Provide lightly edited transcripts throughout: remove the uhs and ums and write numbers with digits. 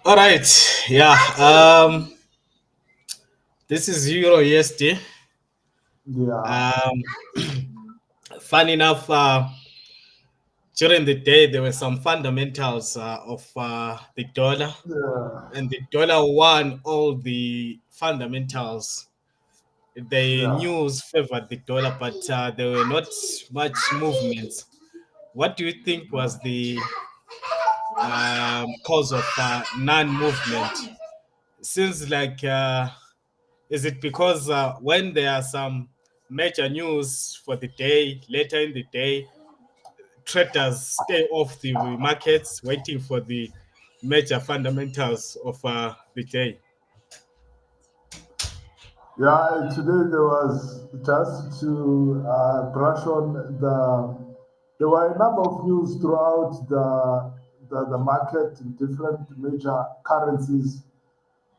All right. Yeah. This is Euro USD. Yeah, Um, Fun enough, during the day there were some fundamentals of the dollar, yeah, and the dollar won all the fundamentals. The yeah. news favored the dollar, but there were not much movements. What do you think was the cause of non-movement? Seems like is it because when there are some major news for the day, later in the day, traders stay off the markets waiting for the major fundamentals of the day? Yeah, today there was just to brush on there were a number of news throughout the market in different major currencies.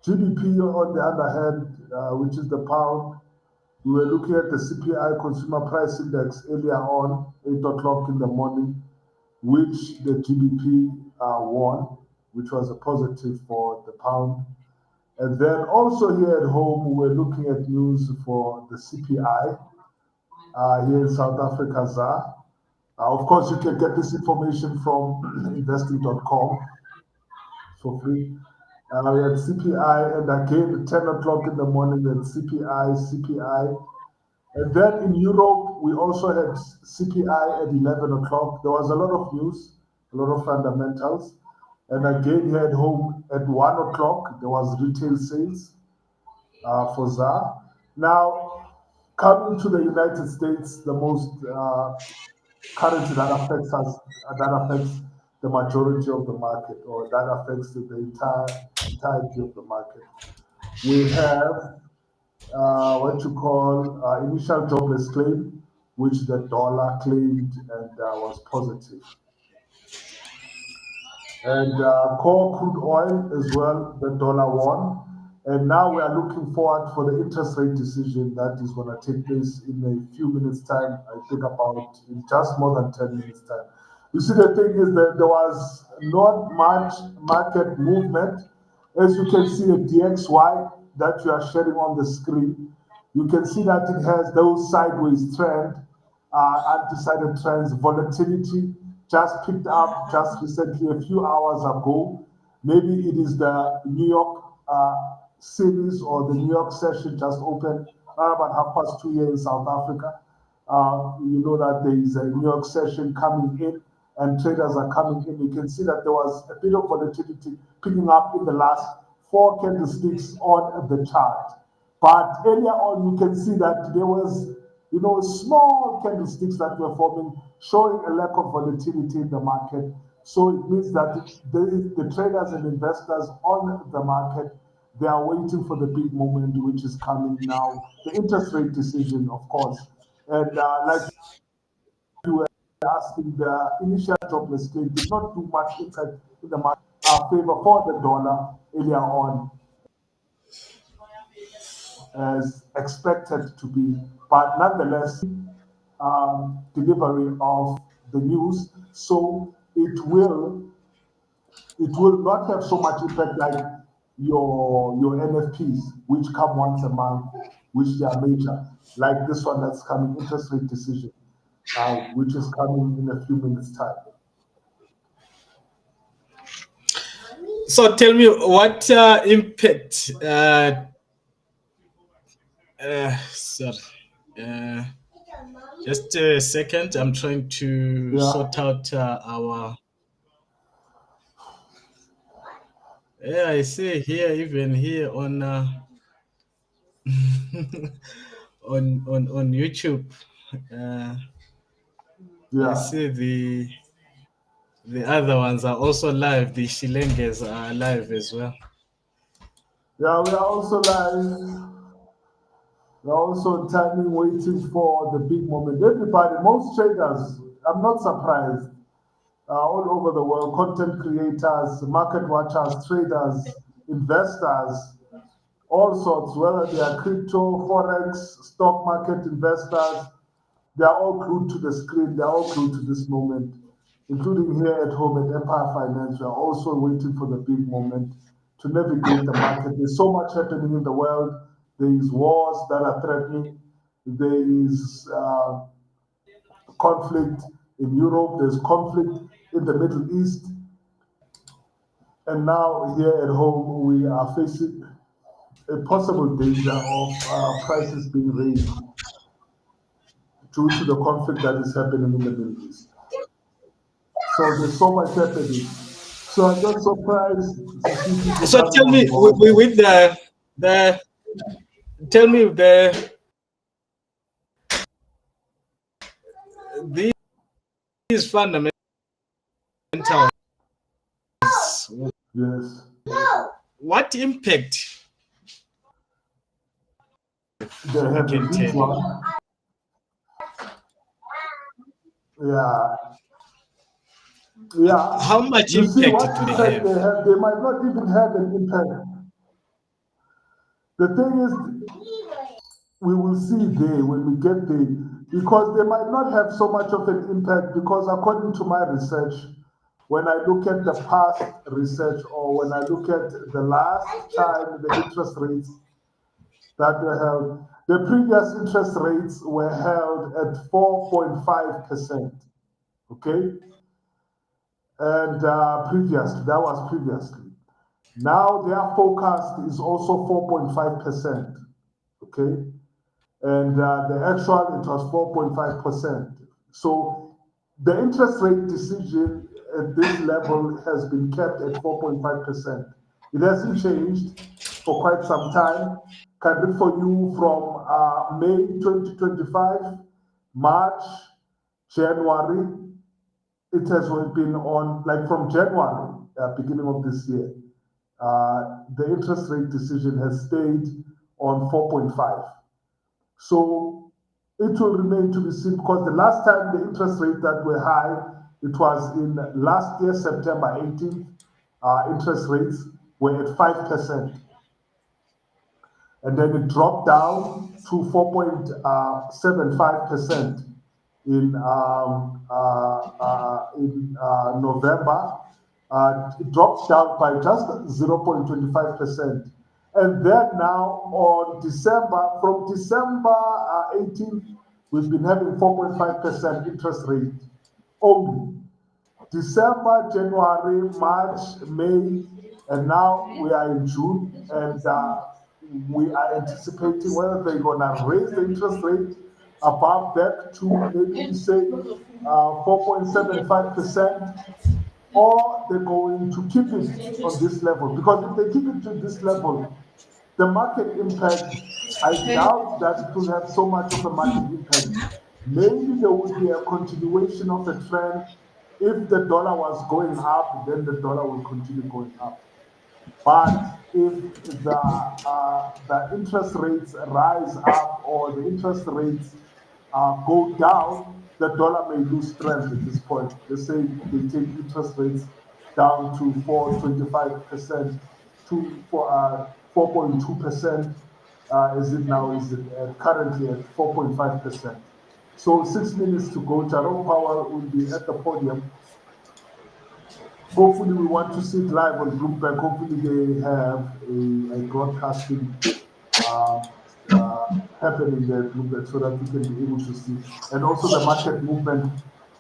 GDP, on the other hand, which is the pound, we were looking at the CPI, Consumer Price Index, earlier on, 8 o'clock in the morning, which the GDP won, which was a positive for the pound. And then also here at home, we're looking at news for the CPI here in South Africa, ZAR. Of course, you can get this information from investing.com for free. We had CPI, and again, 10 o'clock in the morning, then CPI. And then in Europe, we also had CPI at 11 o'clock. There was a lot of news, a lot of fundamentals. And again, here at home at 1 o'clock, there was retail sales for ZAR. Now, coming to the United States, the most currency that affects us, that affects the majority of the market, or that affects the entirety of the market. We have what you call initial jobless claim, which the dollar claimed and was positive. And core crude oil as well, the dollar won. And now we are looking forward for the interest rate decision that is going to take place in a few minutes' time. I think about in just more than 10 minutes' time. You see, the thing is that there was not much market movement. As you can see, a DXY that you are sharing on the screen, you can see that it has those sideways trend, undecided trends, volatility just picked up just recently, a few hours ago. Maybe it is the New York series or the New York session just opened around about 2:30 here in South Africa. You know that there is a New York session coming in and traders are coming in. You can see that there was a bit of volatility picking up in the last four candlesticks on the chart. But earlier on, you can see that there was, small candlesticks that were forming, showing a lack of volatility in the market. So it means that the traders and investors on the market, they are waiting for the big moment, which is coming now, the interest rate decision, of course. And like you were asking, the initial jobless claim did not do much impact in the market favor for the dollar earlier on, as expected to be. But nonetheless, delivery of the news, so it will not have so much impact like your NFPs, which come once a month, which they are major, like this one that's coming, interest rate decision, which is coming in a few minutes' time. So tell me what impact. Sorry. Uh, just a second. I'm trying to Yeah, sort out our. Yeah, I see here, even here on on YouTube. Uh, I yeah, see the other ones are also live. The Shilenges are live as well. yeah. We are also live. We're also timing, waiting for the big moment. Everybody, most traders, I'm not surprised, all over the world, content creators, market watchers, traders, investors, all sorts, whether they are crypto, forex, stock market investors, they are all glued to the screen, they are all glued to this moment, including here at home at Empire Finance. We are also waiting for the big moment. to navigate the market. There's so much happening in the world. There is wars that are threatening. There is conflict in Europe. There's conflict in the Middle East. And now here at home, we are facing a possible danger of prices being raised due to the conflict that is happening in the Middle East. So there's so much happening. So I'm not surprised to see people So coming tell on me, board. with the tell me these fundamentals, Yes, what impact they you have a can huge tell? one. Yeah, yeah. How much You see impact what do they impact have? they have. They might not even have an impact. The thing is, we will see there when we get there, because they might not have so much of an impact, because according to my research, when I look at the past research, or when I look at the last time the interest rates that were held, the previous interest rates were held at 4.5%. Okay, and previously, that was previously. Now their forecast is also 4.5%. Okay, and the actual, it was 4.5%. So the interest rate decision at this level has been kept at 4.5%. It hasn't changed for quite some time. Can read for you from May 2025, March, January. It has been on, like from January, beginning of this year. The interest rate decision has stayed on 4.5. So it will remain to be seen, because the last time the interest rates that were high, it was in last year, September 18th. Interest rates were at 5%. And then it dropped down to 4.75% in November. It dropped down by just 0.25%. And then now on December, from December 18th, we've been having 4.5% interest rate only. December, January, March, May, and now we are in June, and we are anticipating whether they're going to raise the interest rate above back to maybe say 4.75%, or they're going to keep it on this level. Because if they keep it to this level, the market impact, I doubt that it will have so much of a market impact. Maybe there would be a continuation of a trend. If the dollar was going up, then the dollar will continue going up. But if the interest rates rise up, or the interest rates go down, the dollar may lose strength at this point. Let's say they take interest rates down to 4.25% to 4.2%. Is it now? Is it currently at 4.5%? So 6 minutes to go. Jerome Powell will be at the podium. Hopefully, we want to see it live on Bloomberg. Hopefully, they have a broadcasting uh, happening there at Bloomberg, so that we can be able to see. And also the market movement.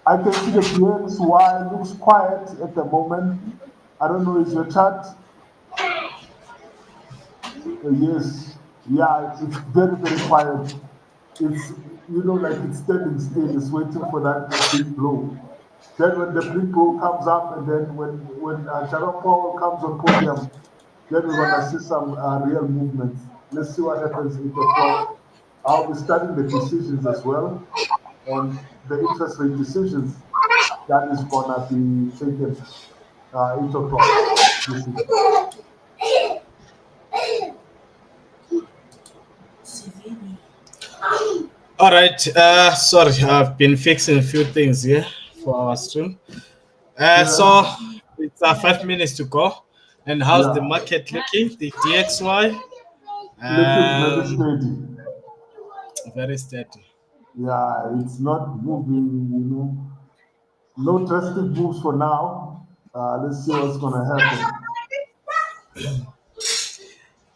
I can see the BXY looks quiet at the moment. I don't know, is your chart? Yes. Yeah, it's very, very quiet. It's, like it's standing still. It's waiting for that big blow. Then when the big blow comes up, and then when Jerome Powell comes on podium, then we're gonna see some real movements. Let's see what happens 8 o'clock. I'll be studying the decisions as well, on the interest rate decisions that is gonna be taken 8 o'clock this evening. All right. Sorry, I've been fixing a few things here for our stream. So Yeah, it's 5 minutes to go. And how's the yeah. market looking? The DXY, Looking very um, steady. very steady. Yeah, it's not moving. No drastic moves for now. Let's see what's gonna happen.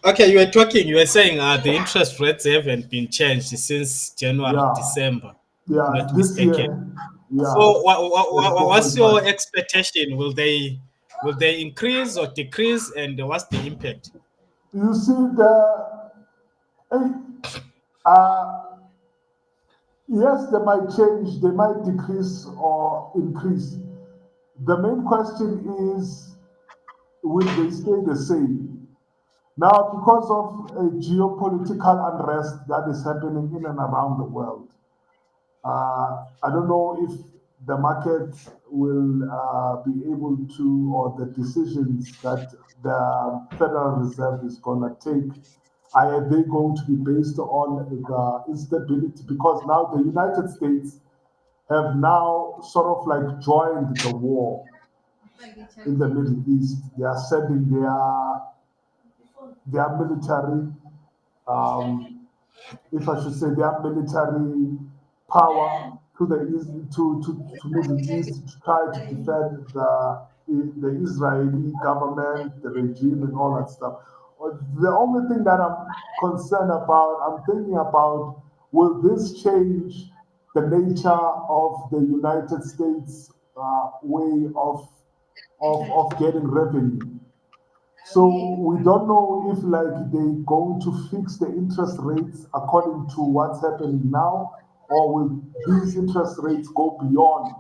Okay, you were saying the interest rates haven't been changed since January, Yeah, December, if yeah, not this mistaken. year, yeah, So, it's what's your 4.1. expectation? Will they increase or decrease, and what's the impact? You see, eh, uh, yes, they might change, they might decrease or increase. The main question is, will they stay the same? Now, because of a geopolitical unrest that is happening in and around the world, I don't know if the market will be able to, or the decisions that the Federal Reserve is going to take, are they going to be based on the instability? Because now the United States have now sort of like joined the war in the Middle East. They are sending their military, um, if I should say, their military power to the east, to Middle East to try to defend the Israeli government, the regime, and all that stuff. The only thing that I'm concerned about, I'm thinking about, will this change the nature of the United States way of getting revenue? So we don't know if like they going to fix the interest rates according to what's happening now, or will these interest rates go beyond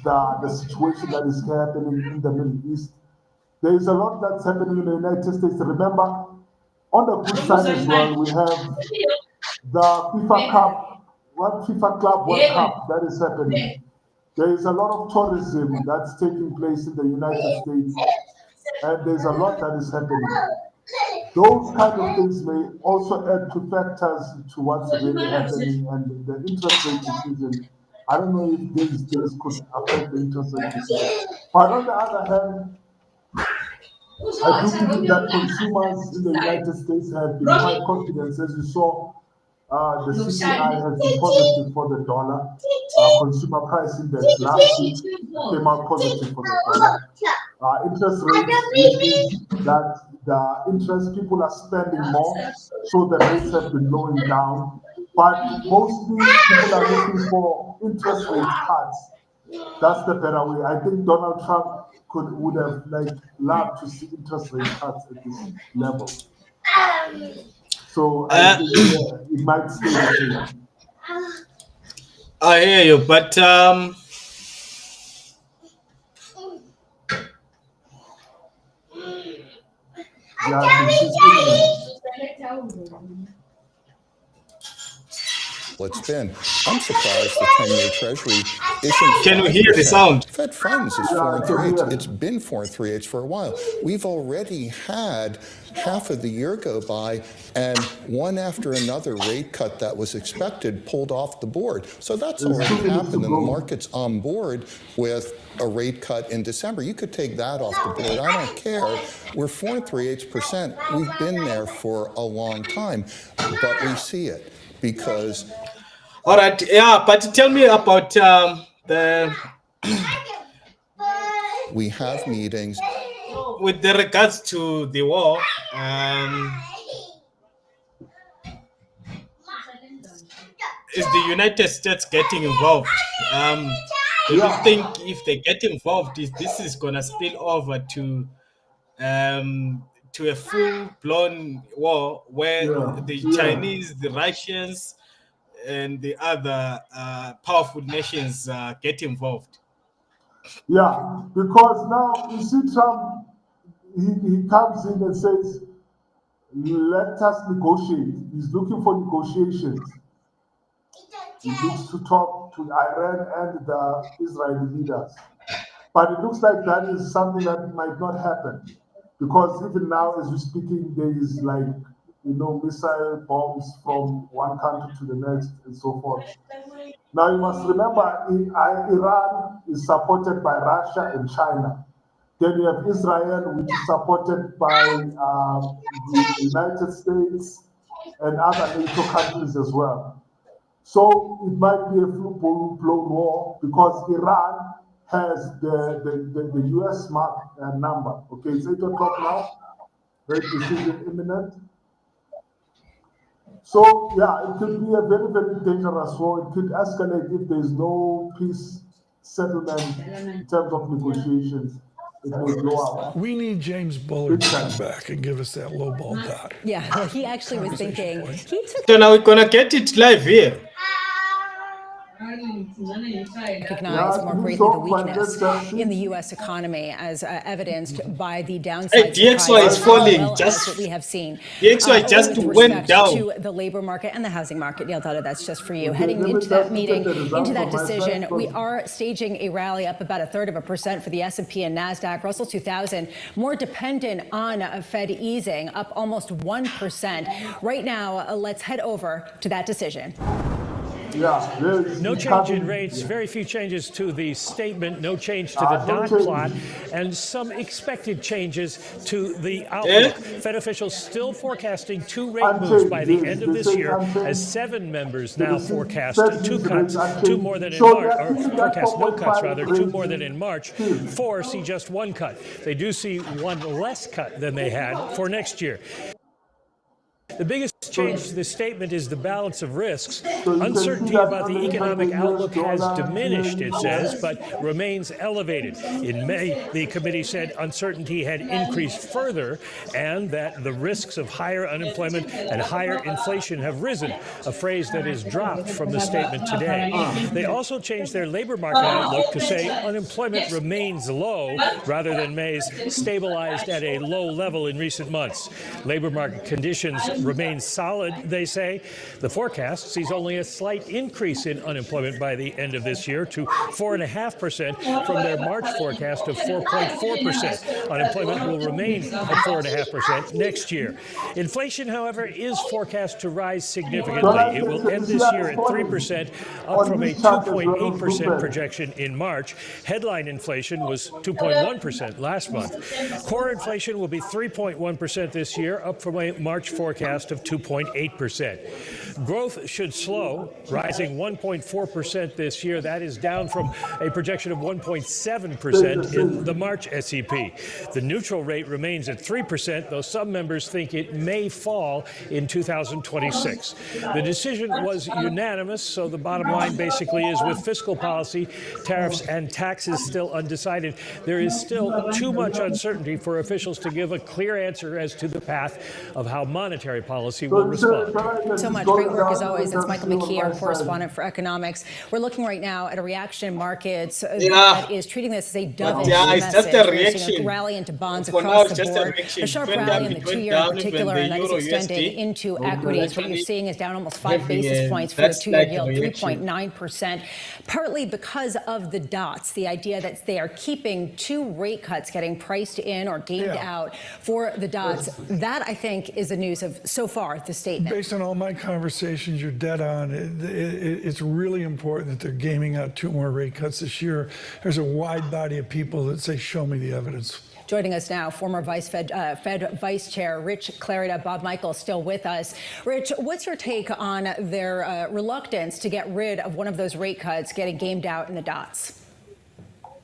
the situation that is happening in the Middle East? There is a lot that's happening in the United States. Remember, on the good side as well, we have the FIFA Cup, what FIFA Club World Cup that is happening. There is a lot of tourism that's taking place in the United States, and there's a lot that is happening. Those kind of things may also add to factors to what's really happening, and the interest rate decision. I don't know if these things could affect the interest rate decision. But on the other hand, I do believe that consumers in the United States have been quite confident. As you saw, the CPI has been positive for the dollar. Consumer price index last week came out positive for the dollar. Interest rates, which means that the interest people are spending more, so the rates have been going down. But mostly people are looking for interest rate cuts. That's the better way. I think Donald Trump would have like loved to see interest rate cuts at this level. So I Uh, think it might stay the same. I hear you, but Yeah, she's imminent. It's been. I'm surprised the 10-year Treasury isn't can you hear the 5%. sound? Fed funds is Yeah, four I and can three eighths. hear It's it. been 4 and 3/8 for a while. We've already had half of the year go by, and one after another rate cut that was expected pulled off the board. So that's There's already 2 minutes to happened, and the go. market's on board with a rate cut in December. You could take that off the board. I don't care. We're 4 and 3/8%. We've been there for a long time, but we see it because All right, yeah, but tell me about the we have meetings. with the regards to the war. Um, is the United States getting involved? Do you Yeah, think if they get involved, is this is gonna spill over to a full blown war where yeah, the yeah, Chinese, the Russians, and the other powerful nations get involved? yeah. Because now you see Trump, he comes in and says, let us negotiate. He's looking for negotiations. He looks to talk to Iran and the Israeli leaders. But it looks like that is something that might not happen. Because even now, as we're speaking, there is like, missile bombs from one country to the next and so forth. Now, you must remember, Iran is supported by Russia and China. Then you have Israel, which is supported by the United States and other NATO countries as well. So it might be a full blown war because Iran has the US number. Okay, it's 8 o'clock now. Rate decision imminent. So yeah, it could be a very, very dangerous war. It could escalate if there's no peace settlement in terms of negotiations. It may blow up. We need James Bullard to come back and give us that low ball dot. Yeah, he actually was thinking, he took So now we're gonna get it live here. recognize more greatly the weakness in the U.S. economy as evidenced by the downside DXY is surprises, falling, as well just- as what we have seen. DXY just with went respect down. to the labor market and the housing market. Neil Dada, that's just for you. Heading into that meeting, into that decision, we are staging a rally up about 1/3% for the S&P and NASDAQ. Russell 2000 more dependent on Fed easing, up almost 1%. Right now, let's head over to that decision. Yeah, no change in rates, very few changes to the statement, no change to the dot plot, and some expected changes to the outlook. Fed officials still forecasting 2 rate moves by the end of this year, as 7 members now forecast 2 cuts, 2 more than in March, or forecast no cuts rather, 2 more than in March. 4 see just 1 cut. They do see 1 less cut than they had for next year. The biggest change to the statement is the balance of risks. Uncertainty about the economic outlook has diminished, it says, but remains elevated. In May, the committee said uncertainty had increased further and that the risks of higher unemployment and higher inflation have risen, a phrase that is dropped from the statement today. They also changed their labor market outlook to say unemployment remains low rather than May's stabilized at a low level in recent months. Labor market conditions remain solid, they say. The forecast sees only a slight increase in unemployment by the end of this year to 4.5% from their March forecast of 4.4%. Unemployment will remain at 4.5% next year. Inflation, however, is forecast to rise significantly. It will end this year at 3%, up from a 2.8% projection in March. Headline inflation was 2.1% last month. Core inflation will be 3.1% this year, up from a March forecast of 2.8%. Growth should slow, rising 1.4% this year. That is down from a projection of 1.7% in the March SEP. The neutral rate remains at 3%, though some members think it may fall in 2026. The decision was unanimous, so the bottom line basically is with fiscal policy, tariffs, and taxes still undecided, there is still too much uncertainty for officials to give a clear answer as to the path of how monetary policy will respond. So much great work as always. It's Michael McKee, our correspondent for economics. We're looking right now at a reaction in markets that is treating this as a dovish it's just a message. reaction. We're seeing a rally into bonds For now, across it's the just a board. reaction. A sharp Went rally down, in the it went 2-year in down, even particular, the and that is Euro extending USD. into equities. What you're seeing is down almost 5 Having basis a- points for the that's 2-year like a yield, reaction. 3.9%, partly because of the dots, the idea that they are keeping 2 rate cuts getting priced in or gamed out for the dots. That, I think, is the news of, so far, the statement. Based on all my conversations, you're dead on. It's really important that they're gaming out 2 more rate cuts this year. There's a wide body of people that say, show me the evidence. Joining us now, former Fed Vice Chair Rich Clarida. Bob Michael still with us. Rich, what's your take on their reluctance to get rid of one of those rate cuts getting gamed out in the dots?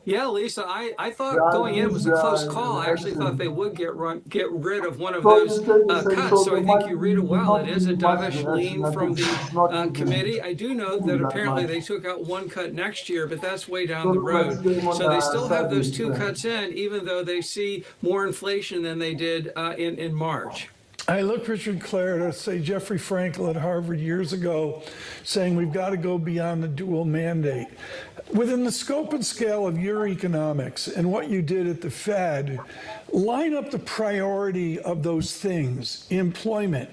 Yeah, Lisa, I thought going in it was a close call. I actually thought they would get rid of one of those cuts. So I think you read it well. It is a dovish lean from the committee. I do know that apparently they took out 1 cut next year, but that's way down the road. So they still have those 2 cuts in, even though they see more inflation than they did in March. I look Richard Clarida say Jeffrey Frankel at Harvard years ago saying we've got to go beyond the dual mandate. Within the scope and scale of your economics and what you did at the Fed, line up the priority of those things: employment,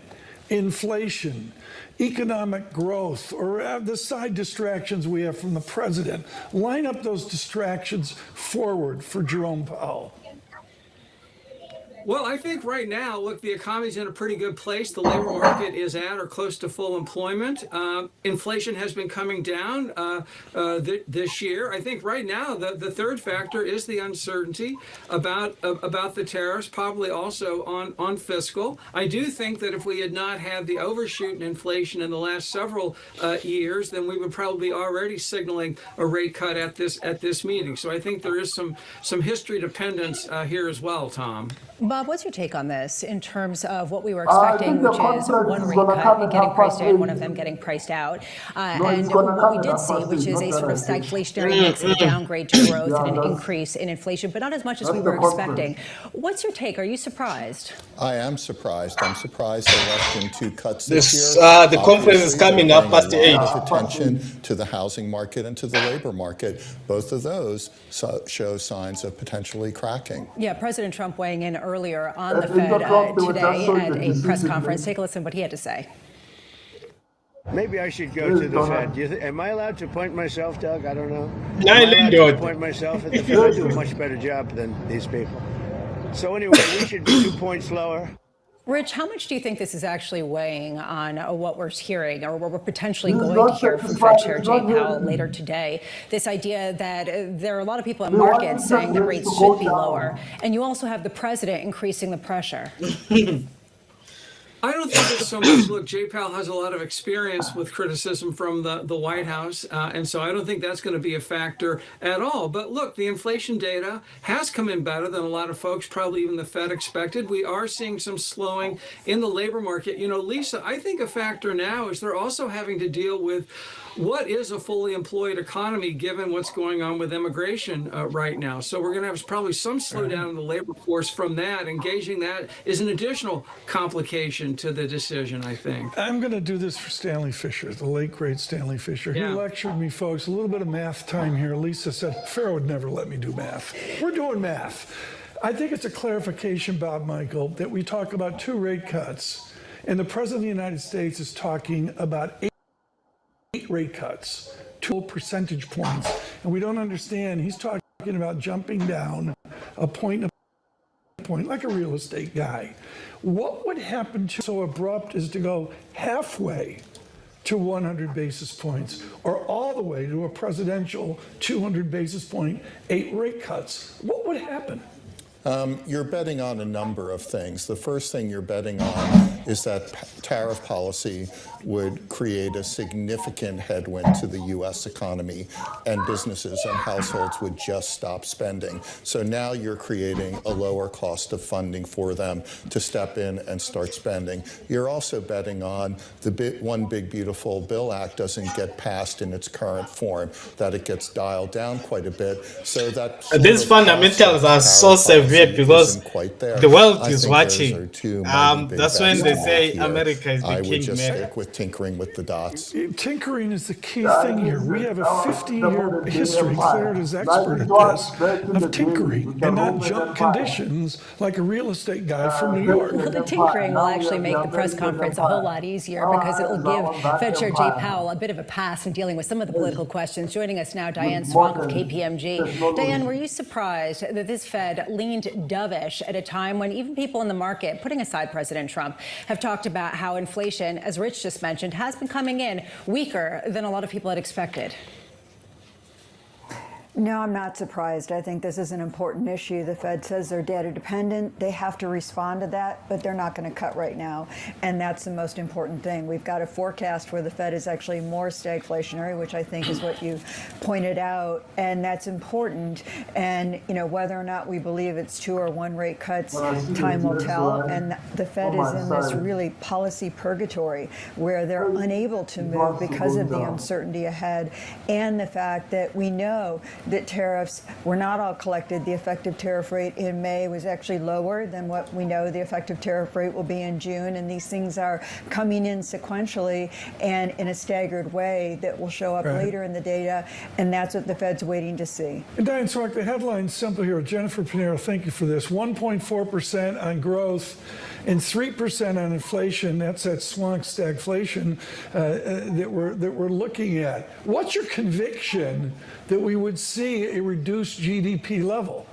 inflation, economic growth, or the side distractions we have from the president. Line up those distractions forward for Jerome Powell. Well, I think right now, look, the economy's in a pretty good place. The labor market is at or close to full employment. Inflation has been coming down this year. I think right now the third factor is the uncertainty about the tariffs, probably also on fiscal. I do think that if we had not had the overshoot in inflation in the last several years, then we would probably be already signaling a rate cut at this meeting. So I think there is some history dependence here as well, Tom. Bob, what's your take on this in terms of what we were I expecting, think the which is conference one is rate gonna come cut and getting have priced past in, one of eight. them getting priced out, No, it's and gonna what come we and did have see, past which eight, is a not sort of that I think. stagflationary mix of a downgrade to growth Yeah, and an that's- increase in inflation, but not as much as we That's the were conference. expecting. What's your take? Are you surprised? I am surprised. I'm surprised they left in 2 cuts this This year. the conference is Obviously, coming they're up paying past a lot 8. of attention to the housing market and to the labor market. Both of those show signs of potentially cracking. Yeah, President Trump weighing in earlier on the At 8 Fed o'clock, they were today just showing at the a press decision conference. made. Take a listen to what he had to say. Maybe I should go Yes, to the Donald. Fed. Am I allowed to appoint myself, Doug? I don't know. No, Am I don't allowed do to it. appoint myself at the Fed? I do a much better job than these people. So anyway, we should be 2 points lower. Rich, how much do you think this is actually weighing on what we're hearing or what we're potentially He's going not to hear from satisfied. Fed Chair He's Jay not Powell ready. later today? This idea that there are a lot of people in They want markets interest saying that rates rates to go should be down. lower, and you also have the president increasing the pressure. I don't think it's so much. Look, Jay Powell has a lot of experience with criticism from the White House, and so I don't think that's going to be a factor at all. But look, the inflation data has come in better than a lot of folks, probably even the Fed, expected. We are seeing some slowing in the labor market. You know, Lisa, I think a factor now is they're also having to deal with what is a fully employed economy given what's going on with immigration right now. So we're going to have probably some slowdown in the labor force from that. Engaging that is an additional complication to the decision, I think. I'm going to do this for Stanley Fisher, the late, great Stanley Fisher. He Yeah. lectured me, folks. A little bit of math time here. Lisa said, Pharaoh would never let me do math. We're doing math. I think it's a clarification, Bob Michael, that we talk about 2 rate cuts, and the President of the United States is talking about 8 rate cuts, 2 percentage points. And we don't understand, he's talking about jumping down a point, like a real estate guy. What would happen to so abrupt as to go halfway to 100 basis points or all the way to a presidential 200 basis point 8 rate cuts? What would happen? You're betting on a number of things. The first thing you're betting on is that tariff policy would create a significant headwind to the U.S. economy, and businesses and households would just stop spending. So now you're creating a lower cost of funding for them to step in and start spending. You're also betting on the One Big Beautiful Bill Act doesn't get passed in its current form, that it gets dialed down quite a bit, so that These fundamentals are so severe because quite there. the world I is think watching. those are 2 mighty big That's when bets they to say make here. America is the I would just kingmaker. stick with tinkering with the dots. Tinkering is the key thing here. We have a 50-year history, cleared as expert at this, of tinkering and not jump conditions like a real estate guy from New York. Well, the tinkering will actually make the press conference a whole lot easier because it will give Fed Chair Jay Powell a bit of a pass in dealing with some of the political questions. Joining us now, Diane Swonk of KPMG. Diane, were you surprised that this Fed leaned dovish at a time when even people in the market, putting aside President Trump, have talked about how inflation, as Rich just mentioned, has been coming in weaker than a lot of people had expected? No, I'm not surprised. I think this is an important issue. The Fed says they're data dependent. They have to respond to that, but they're not going to cut right now. And that's the most important thing. We've got a forecast where the Fed is actually more stagflationary, which I think is what you pointed out. And that's important. And, you know, whether or not we believe it's 2 or 1 rate cuts, time will tell. And the Fed is in this really policy purgatory where they're unable to move because of the uncertainty ahead and the fact that we know that tariffs were not all collected. The effective tariff rate in May was actually lower than what we know the effective tariff rate will be in June. And these things are coming in sequentially and in a staggered way that will show up later in the data. And that's what the Fed's waiting to see. And Diane Swonk, the headline's simple here. Jennifer Pinero, thank you for this. 1.4% on growth and 3% on inflation. That's that Swonk stagflation that we're looking at. What's your conviction that we would see a reduced GDP level?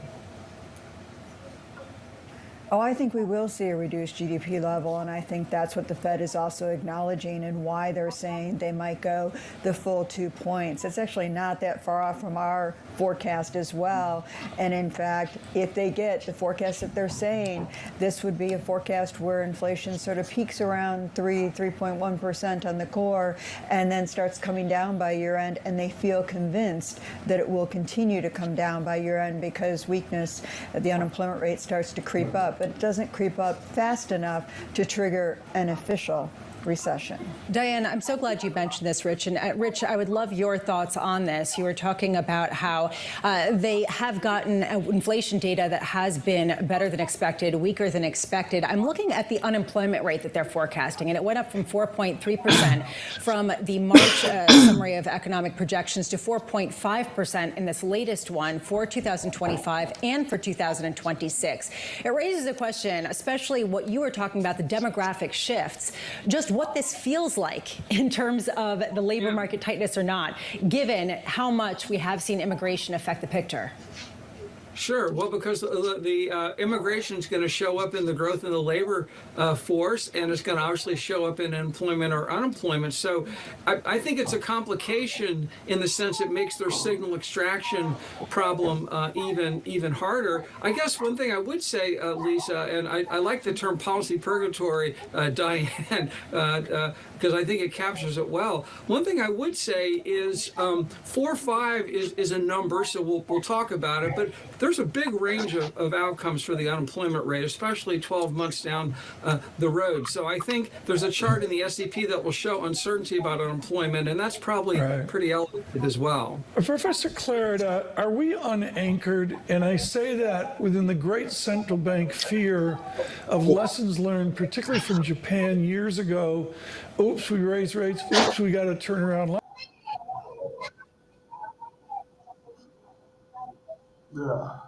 Oh, I think we will see a reduced GDP level, and I think that's what the Fed is also acknowledging and why they're saying they might go the full 2 points. It's actually not that far off from our forecast as well. And in fact, if they get the forecast that they're saying, this would be a forecast where inflation sort of peaks around 3.1% on the core and then starts coming down by year end, and they feel convinced that it will continue to come down by year end because weakness, the unemployment rate starts to creep up. But it doesn't creep up fast enough to trigger an official recession. Diane, I'm so glad you mentioned this, Rich. And Rich, I would love your thoughts on this. You were talking about how they have gotten inflation data that has been better than expected, weaker than expected. I'm looking at the unemployment rate that they're forecasting, and it went up from 4.3% from the March summary of economic projections to 4.5% in this latest one for 2025 and for 2026. It raises a question, especially what you were talking about, the demographic shifts. Just what this feels like in terms of the labor market tightness or not, given how much we have seen immigration affect the picture. Sure. Well, because the immigration is going to show up in the growth in the labor force, and it's going to obviously show up in employment or unemployment. So I think it's a complication in the sense it makes their signal extraction problem even harder. I guess one thing I would say, Lisa, and I like the term policy purgatory, Diane, because I think it captures it well. One thing I would say is 4.5 is a number, so we'll talk about it, but there's a big range of outcomes for the unemployment rate, especially 12 months down the road. So I think there's a chart in the SEP that will show uncertainty about unemployment, and that's probably pretty elevated as well. Professor Clarida, are we unanchored? And I say that within the great central bank fear of lessons learned, particularly from Japan years ago. Oops, we raised rates. Oops, we got to turn around. Yeah.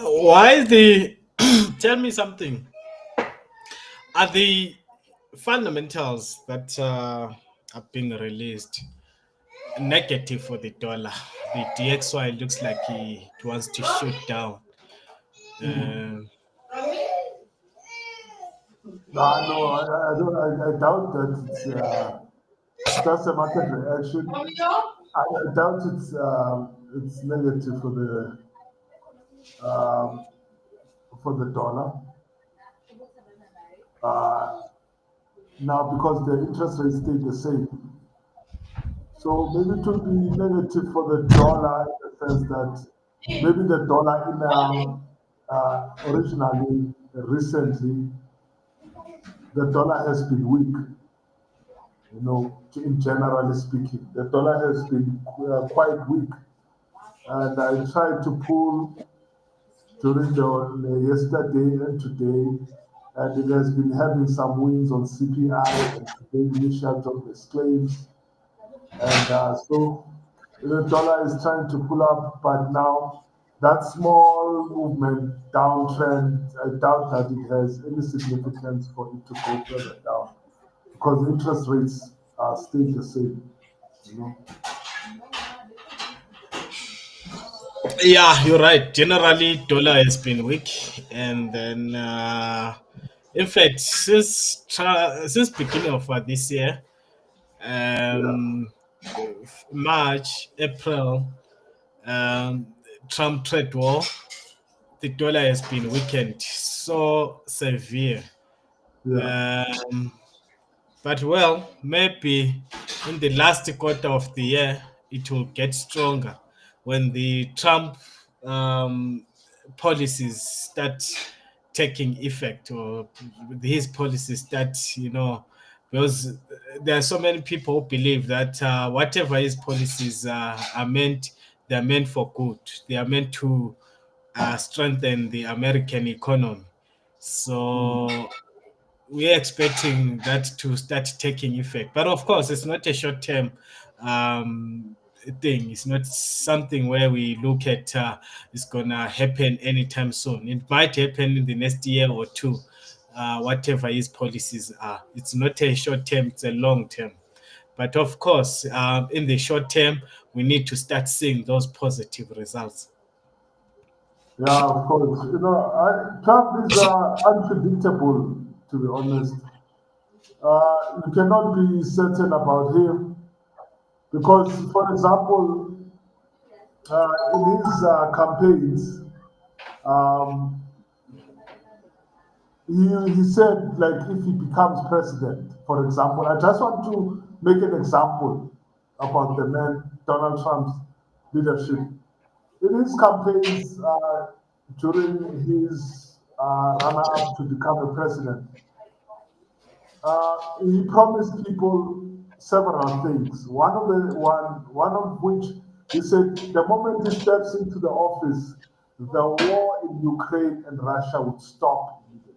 Why the tell me something? Are the fundamentals that have been released negative for the dollar? The DXY looks like it wants to shoot down. No, I doubt that it's just a market reaction. I doubt it's negative for the dollar. Now, because the interest rates stay the same. So maybe it will be negative for the dollar in the sense that maybe the dollar originally, recently, the dollar has been weak. You know, in generally speaking, the dollar has been quite weak. And I tried to pull during the yesterday and today, and it has been having some wins on CPI and today initial jobless claims. And so the dollar is trying to pull up, but now that small movement downtrend, I doubt that it has any significance for it to go further down because interest rates stay the same, you know. Yeah, you're right. Generally, dollar has been weak, and then in fact, since beginning of this year, March, April, Trump trade war, the dollar has been weakened so severe. But well, maybe in the last quarter of the year, it will get stronger when the Trump policies start taking effect, or his policies start, because there are so many people who believe that whatever his policies are meant, they're meant for good. They are meant to strengthen the American economy. So we're expecting that to start taking effect. But of course, it's not a short term thing. It's not something where we look at it's gonna happen anytime soon. It might happen in the next year or two, whatever his policies are. It's not a short term; it's a long term. But of course, in the short term, we need to start seeing those positive results. Yeah, of course. Trump is unpredictable, to be honest. You cannot be certain about him because, for example, in his campaigns, um, he said, like, if he becomes president, for example, I just want to make an example about the man, Donald Trump's leadership. In his campaigns, during his run-up to become a president, he promised people several things. One of which he said, the moment he steps into the office, the war in Ukraine and Russia would stop immediately.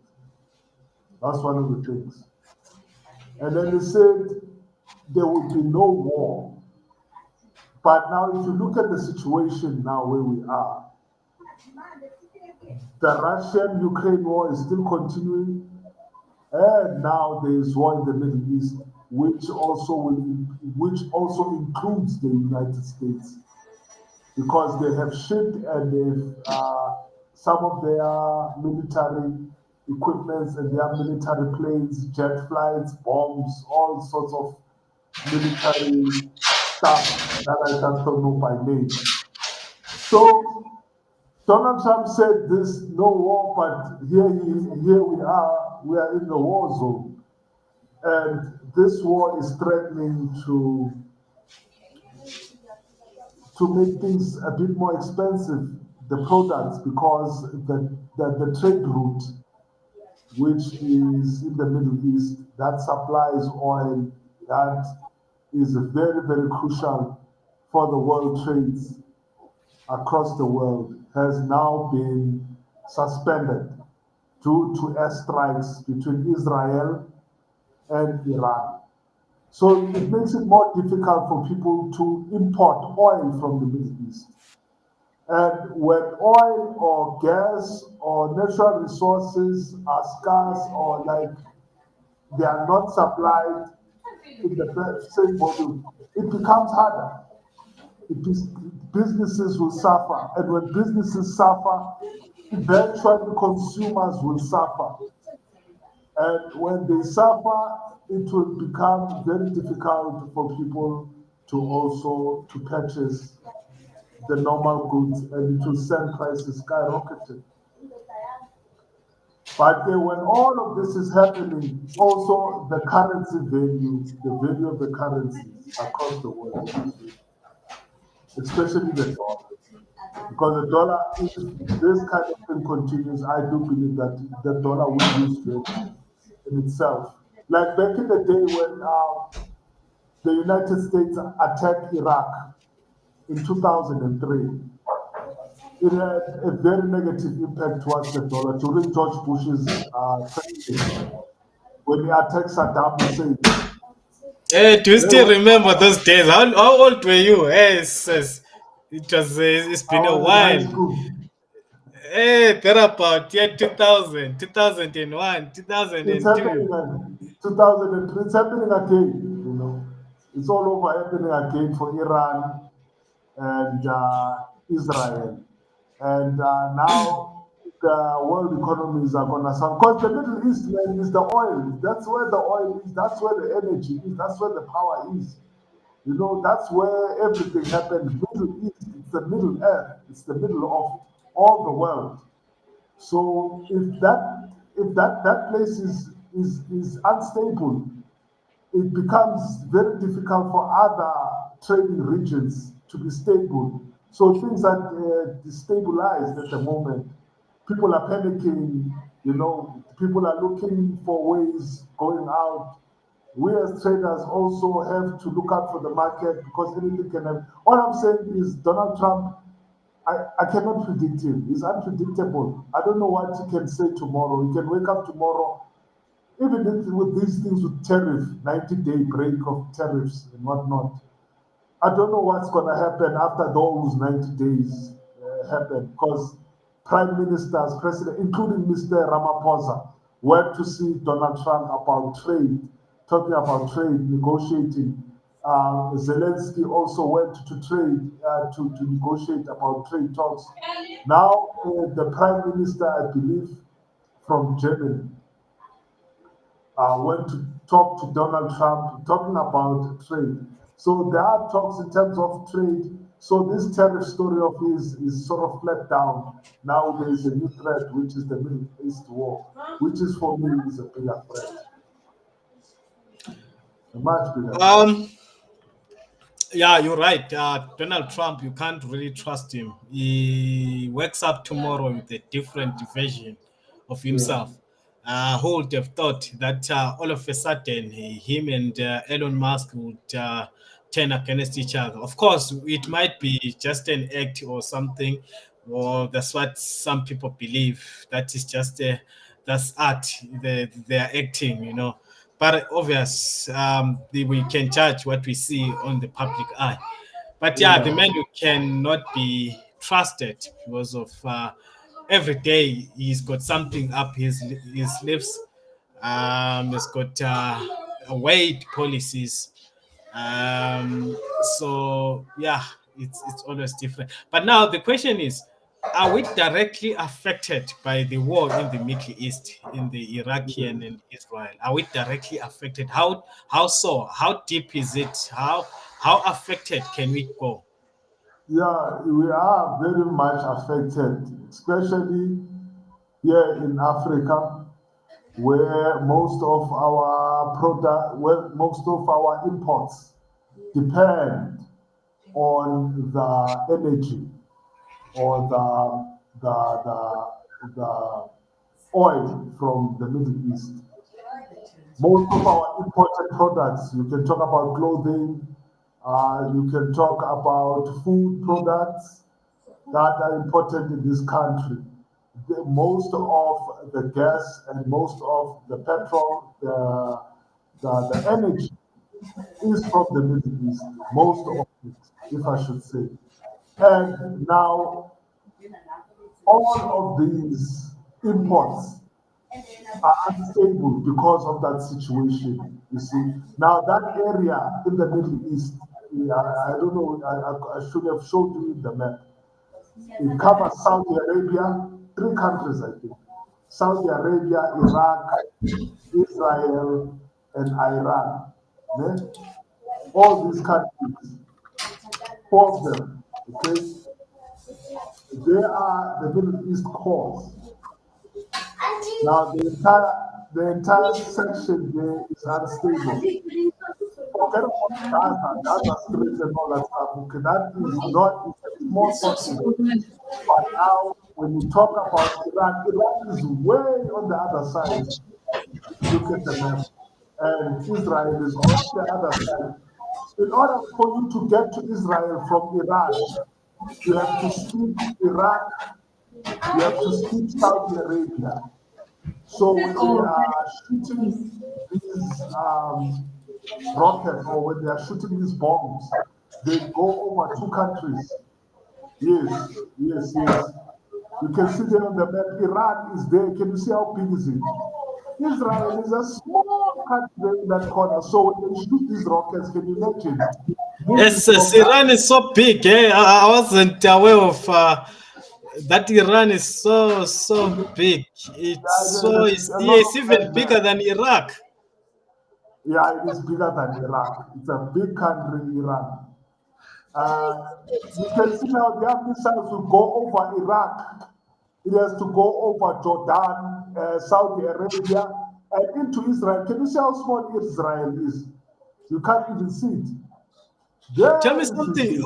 That's one of the things. And then he said there would be no war. But now, if you look at the situation now where we are, the Russian-Ukraine war is still continuing, and now there is war in the Middle East, which also includes the United States, because they have shipped and they've some of their military equipments and their military planes, jet flights, bombs, all sorts of military stuff that I just don't know by name. So Donald Trump said there's no war, but here we are in the war zone. And this war is threatening to make things a bit more expensive, the products, because the trade route, which is in the Middle East, that supplies oil, that is very, very crucial for the world trades across the world, has now been suspended due to airstrikes between Israel and Iran. So it makes it more difficult for people to import oil from the Middle East. And when oil or gas or natural resources are scarce, or like they are not supplied in the same volume, it becomes harder. Businesses will suffer, and when businesses suffer, eventually consumers will suffer. And when they suffer, it will become very difficult for people to purchase the normal goods, and it will send prices skyrocketing. But when all of this is happening, also the currency value, the value of the currencies across the world, especially the dollar. Because the dollar, if this kind of thing continues, I do believe that the dollar will lose value in itself. Like back in the day when the United States attacked Iraq in 2003, it had a very negative impact towards the dollar during George Bush's presidency, when he attacked Saddam Hussein. Do you still remember those days? How old were you? Yes, it's been a I was in high while. school. Thereabout, yeah, 2000, 2001, It's 2002. happening in 2003. It's happening again. It's all over happening again for Iran and Israel. And now the world economies are going to suffer. Because the Middle East, man, is the oil. That's where the oil is. That's where the energy is. That's where the power is. That's where everything happens. Middle East, it's the Middle Earth. It's the middle of all the world. So if that place is unstable, it becomes very difficult for other trading regions to be stable. So things are destabilized at the moment. People are panicking, people are looking for ways going out. We as traders also have to look out for the market, because anything can happen. All I'm saying is Donald Trump, I cannot predict him. He's unpredictable. I don't know what he can say tomorrow. He can wake up tomorrow, even with these things with tariff, 90-day break of tariffs and whatnot. I don't know what's going to happen after those 90 days happen, because prime ministers, president, including Mr. Ramaphosa, went to see Donald Trump about trade, talking about trade, negotiating. Zelensky also went to trade, to negotiate about trade talks. Now, the prime minister, I believe, from Germany, went to talk to Donald Trump, talking about trade. So there are talks in terms of trade. So this tariff story of his is sort of flat down. Now there is a new threat, which is the Middle East war, which is for me is a bigger threat, a much bigger threat. Yeah, you're right. Donald Trump, you can't really trust him. He wakes up tomorrow with a different version of Yeah. himself. Who would have thought that all of a sudden him and Elon Musk would turn against each other? Of course, it might be just an act or something, or that's what some people believe. That is just that's art. They're acting, but obvious, we can judge what we see on the public eye. But yeah, the man who cannot be trusted because of every day he's got something up his sleeves. He's got weight policies. So yeah, it's always different. But now the question is, are we directly affected by the war in the Middle East, in the Iraqi and Israel? Are we directly affected? How so? How deep is it? How affected can we go? Yeah, we are very much affected, especially here in Africa, where most of our imports depend on the energy or the oil from the Middle East. Most of our imported products, you can talk about clothing, you can talk about food products that are imported in this country. Most of the gas and most of the petrol, the energy is from the Middle East, most of it, if I should say. And now all of these imports are unstable because of that situation. You see, now that area in the Middle East, I don't know, I should have showed you the map. It covers Saudi Arabia, 3 countries, I think. Saudi Arabia, Iraq, Israel, and Iran. Okay? All these countries, 4 of them, okay? They are the Middle East cores. Now the entire section there is unstable. Forget about Gaza Strait and all that stuff. Okay, that is not, it's more possible. But now, when you talk about Iran is way on the other side. Look at the map. And Israel is on the other side. In order for you to get to Israel from Iran, you have to skip Iraq, you have to skip Saudi Arabia. So when they are shooting these rockets, or when they are shooting these bombs, they go over 2 countries. Yes. You can see there on the map, Iran is there. Can you see how big is it? Israel is a small country in that corner. So when they shoot these rockets, can you imagine? Yes, Iran is so big. I wasn't aware of that. Iran is so big. It's even bigger than Iraq. Yeah, it is bigger than Iraq. It's a big country, Iran. You can see now their missiles will go over Iraq. It has to go over Jordan, Saudi Arabia, and into Israel. Can you see how small Israel is? You can't even see it. Tell me something.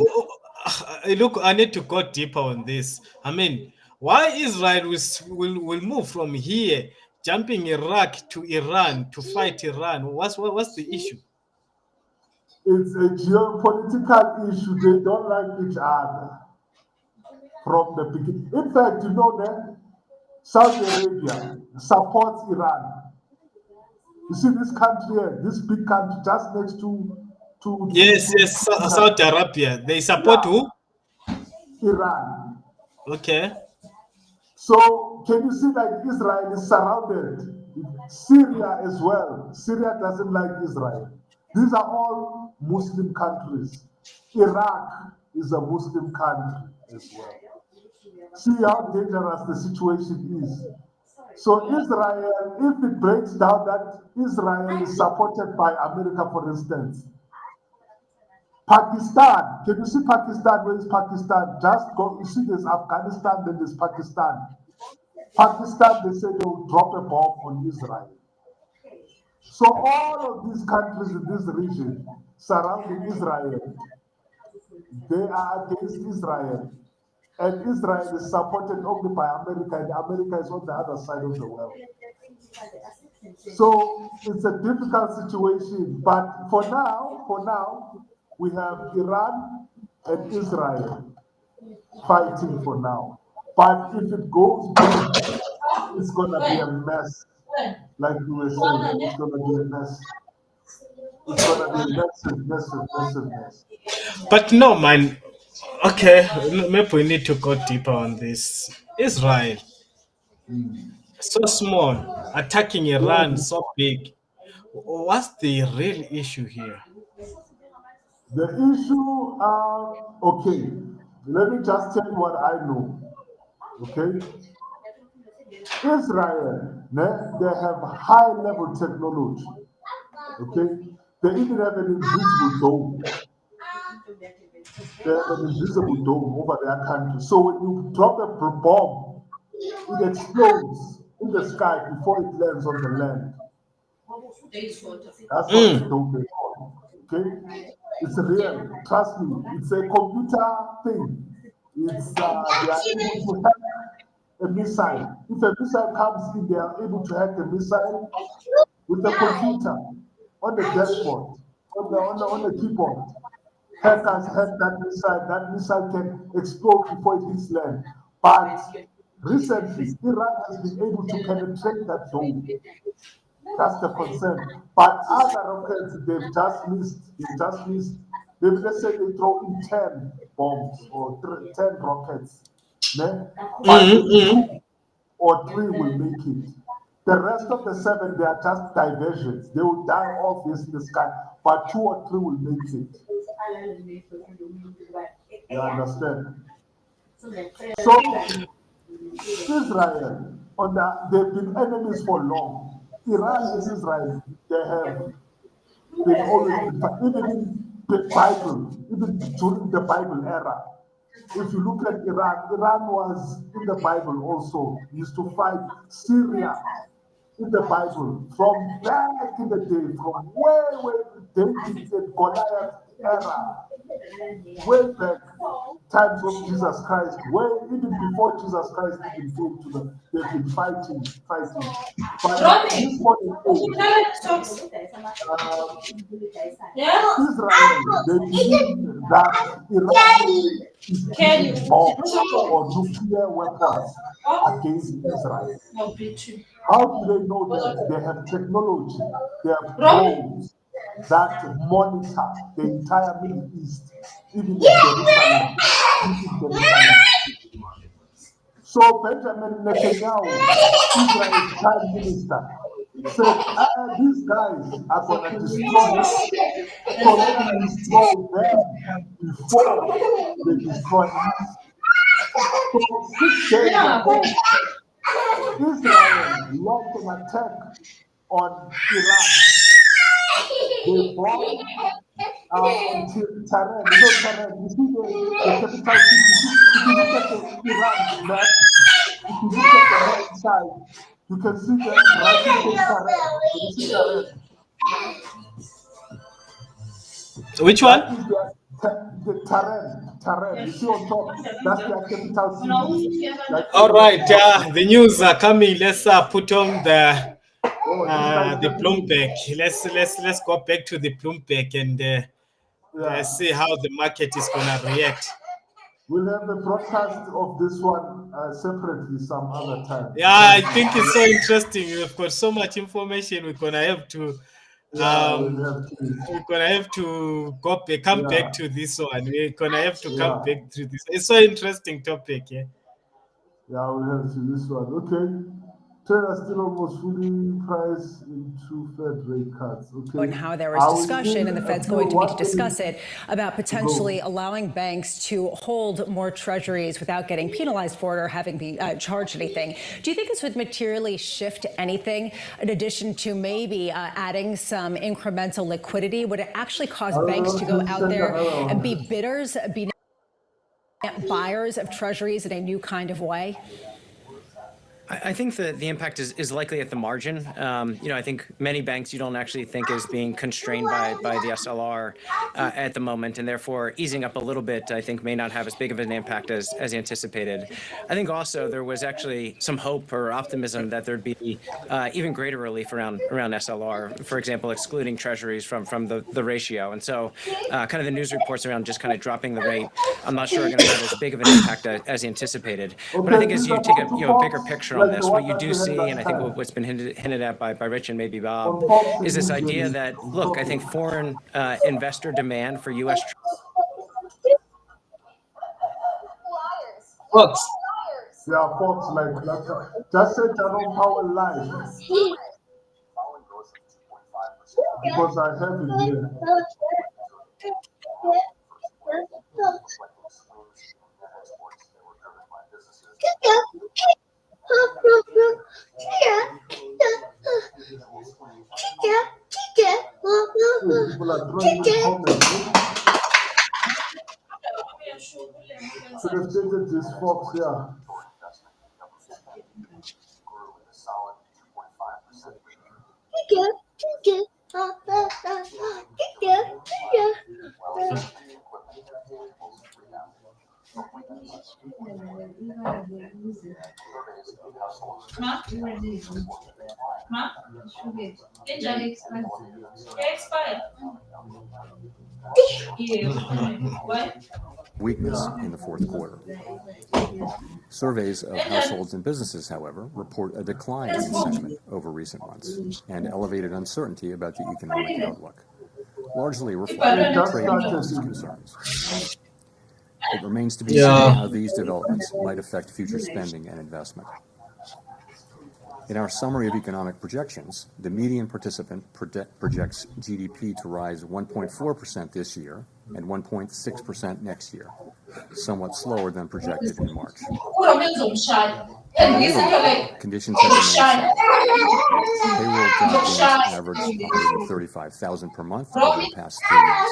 Look, I need to go deeper on this. I mean, why Israel will move from here, jumping Iraq to Iran to fight Iran? What's the issue? It's a geopolitical issue. They don't like each other from the beginning. In fact, you know that Saudi Arabia supports Iran. You see this country here, this big country just next to Yes, Saudi Arabia. They support who? Iran. Okay. So can you see like Israel is surrounded? Syria as well. Syria doesn't like Israel. These are all Muslim countries. Iraq is a Muslim country as well. See how dangerous the situation is. So Israel, if it breaks down that Israel is supported by America, for instance, Pakistan, can you see Pakistan? Where is Pakistan? Just go, you see there's Afghanistan, then there's Pakistan. Pakistan, they say they will drop a bomb on Israel. So all of these countries in this region surrounding Israel, they are against Israel. And Israel is supported only by America, and America is on the other side of the world. So it's a difficult situation. But for now, we have Iran and Israel fighting for now. But if it goes big, it's gonna be a mess. Like you were saying, it's gonna be a mess. It's gonna be a massive mess. But no, man. Okay, maybe we need to go deeper on this. Israel, so small, attacking Iran so big. What's the real issue here? The issue, okay, let me just tell you what I know. Okay, Israel, they have high level technology. Okay, they even have an invisible dome. They have an invisible dome over their country. So when you drop a bomb, it explodes in the sky before it lands on the land. That's what the dome is called. Okay, it's real. Trust me, it's a computer thing. It's they are able to hack a missile. If a missile comes in, they are able to hack the missile with the computer on the dashboard, on the keyboard. Hackers hack that missile. That missile can explode before it hits land. But recently, Iran has been able to penetrate that dome. That's the concern. But other rockets, they've just missed. Maybe let's say they throw in 10 bombs or 10 rockets. But maybe 2 or 3 will make it. The rest of the 7, they are just diversions. They will die off in the sky, but 2 or 3 will make it. You understand? So Israel, they've been enemies for long. Iran and Israel, they have been always, even in the Bible, even during the Bible era. If you look at Iran was in the Bible also, used to fight Syria in the Bible from back in the day, from way David and Goliath era, way back times of Jesus Christ, even before Jesus Christ even came to them, they've been fighting. But at this point in Israel, they believe that Iran is using bombs or nuclear weapons against Israel. How do they know that? They have technology, they have drones that monitor the entire Middle East, even in Jerusalem. So Benjamin Netanyahu, Israel's prime minister, said, these guys are going to destroy us, so let me destroy them before they destroy us. So 6 days ago, Israel launched an attack on Iran. They bombed Tehran. You know Tehran, you see the capital city. If you look at the Iran map, if you look at the right side, you can see the writing says Tehran. Can you see Tehran? Which one? That is the Tehran. You see on top, that's their capital city. Like, All right, the news are coming. Let's put on the Bloomberg. Let's go back to the Bloomberg and see how the market is gonna react. We'll have a broadcast of this one separately some other time. Yeah, I think it's so interesting. We've got so much information. We're gonna have to We're gonna have to come Yeah. back to this one. We're gonna have to come Yeah. back to this. It's so interesting topic, yeah. Yeah, we have to this one. Okay. China still almost fully priced into Fed rate cuts. Okay. And how there was Are we discussion, seeing and the a Fed's few going to need to what they- discuss it, about potentially allowing banks to hold more treasuries without getting penalized for it or having be charged anything. Do you think this would materially shift anything in addition to maybe adding some incremental liquidity? Would it actually cause banks to go out there and be bidders, be buyers of treasuries in a new kind of way? I think that the impact is likely at the margin. I think many banks you don't actually think is being constrained by the SLR at the moment, and therefore easing up a little bit, I think, may not have as big of an impact as anticipated. I think also there was actually some hope or optimism that there'd be even greater relief around SLR, for example, excluding treasuries from the ratio. And so kind of the news reports around just kind of dropping the rate, I'm not sure are going to have as big of an impact as anticipated. But I think as you take a bigger picture on this, what you do see, and I think what's been hinted at by Rich and maybe Bob, is this idea that, look, I think foreign investor demand for U.S. Fox. Yeah, Fox, like just say Jerome Powell live. Because I have it here. People are throwing in comments. So they've stated this Fox, yeah. Weakness in the fourth quarter. Surveys of households and businesses, however, report a decline in sentiment over recent months and elevated uncertainty about the economic outlook, largely reflecting trade policy concerns. It remains to be seen how these developments might affect future spending and investment. In our summary of economic projections, the median participant projects GDP to rise 1.4% this year and 1.6% next year, somewhat slower than projected in March. Conditions have remained solid. Payroll job gains averaged 135,000 per month over the past 3 months.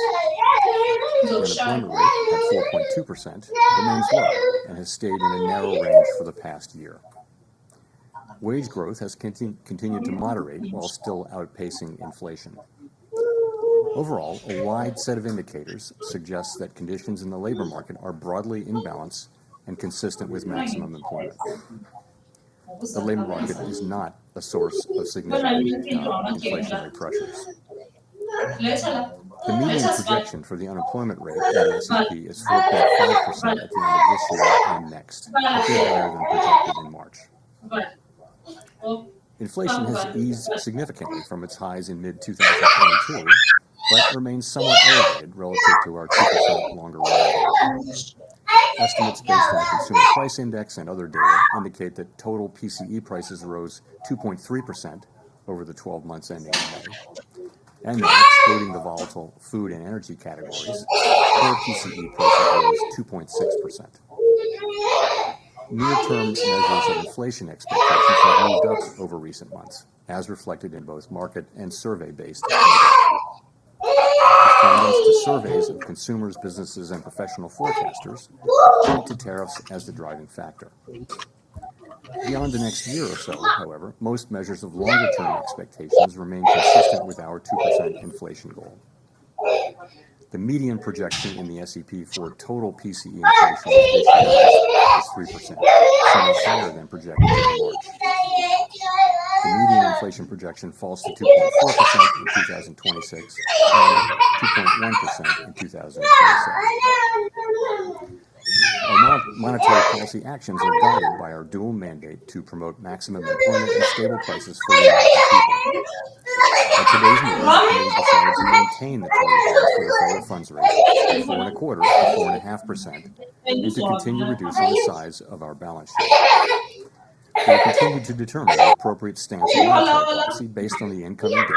The unemployment rate at 4.2% remains low and has stayed in a narrow range for the past year. Wage growth has continued to moderate while still outpacing inflation. Overall, a wide set of indicators suggests that conditions in the labor market are broadly in balance and consistent with maximum employment. The labor market is not a source of significant inflationary pressures. The median projection for the unemployment rate in the S&P is 4.5% at the end of this year and next, a bit higher than projected in March. Inflation has eased significantly from its highs in mid-2022, but remains somewhat elevated relative to our 2% longer run. Estimates based on the Consumer Price Index and other data indicate that total PCE prices rose 2.3% over the 12 months ending in May, and that, excluding the volatile food and energy categories, core PCE prices rose 2.6%. Near-term measures of inflation expectations have moved up over recent months, as reflected in both market and survey-based data. Respondents to surveys of consumers, businesses, and professional forecasters point to tariffs as the driving factor. Beyond the next year or so, however, most measures of longer-term expectations remain consistent with our 2% inflation goal. The median projection in the S&P for total PCE inflation this year is 3%, somewhat higher than projected in March. The median inflation projection falls to 2.4% in 2026 and 2.1% in 2027. Our monetary policy actions are guided by our dual mandate to promote maximum employment and stable prices for the American people. At today's meeting, the committee decided to maintain the target range for the federal funds rate at 4.25% to 4.5%, and to continue reducing the size of our balance sheet. We will continue to determine the appropriate stance of monetary policy based on the incoming data,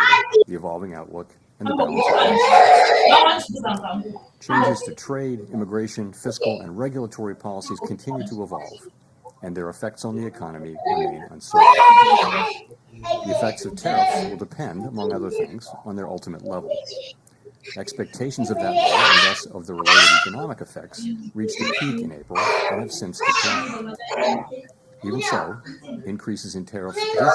the evolving outlook, and the balance of risks. Changes to trade, immigration, fiscal, and regulatory policies continue to evolve, and their effects on the economy remain uncertain. The effects of tariffs will depend, among other things, on their ultimate level. Expectations of that level, and thus of the related economic effects, reached a peak in April and have since declined. Even so, increases in tariffs this year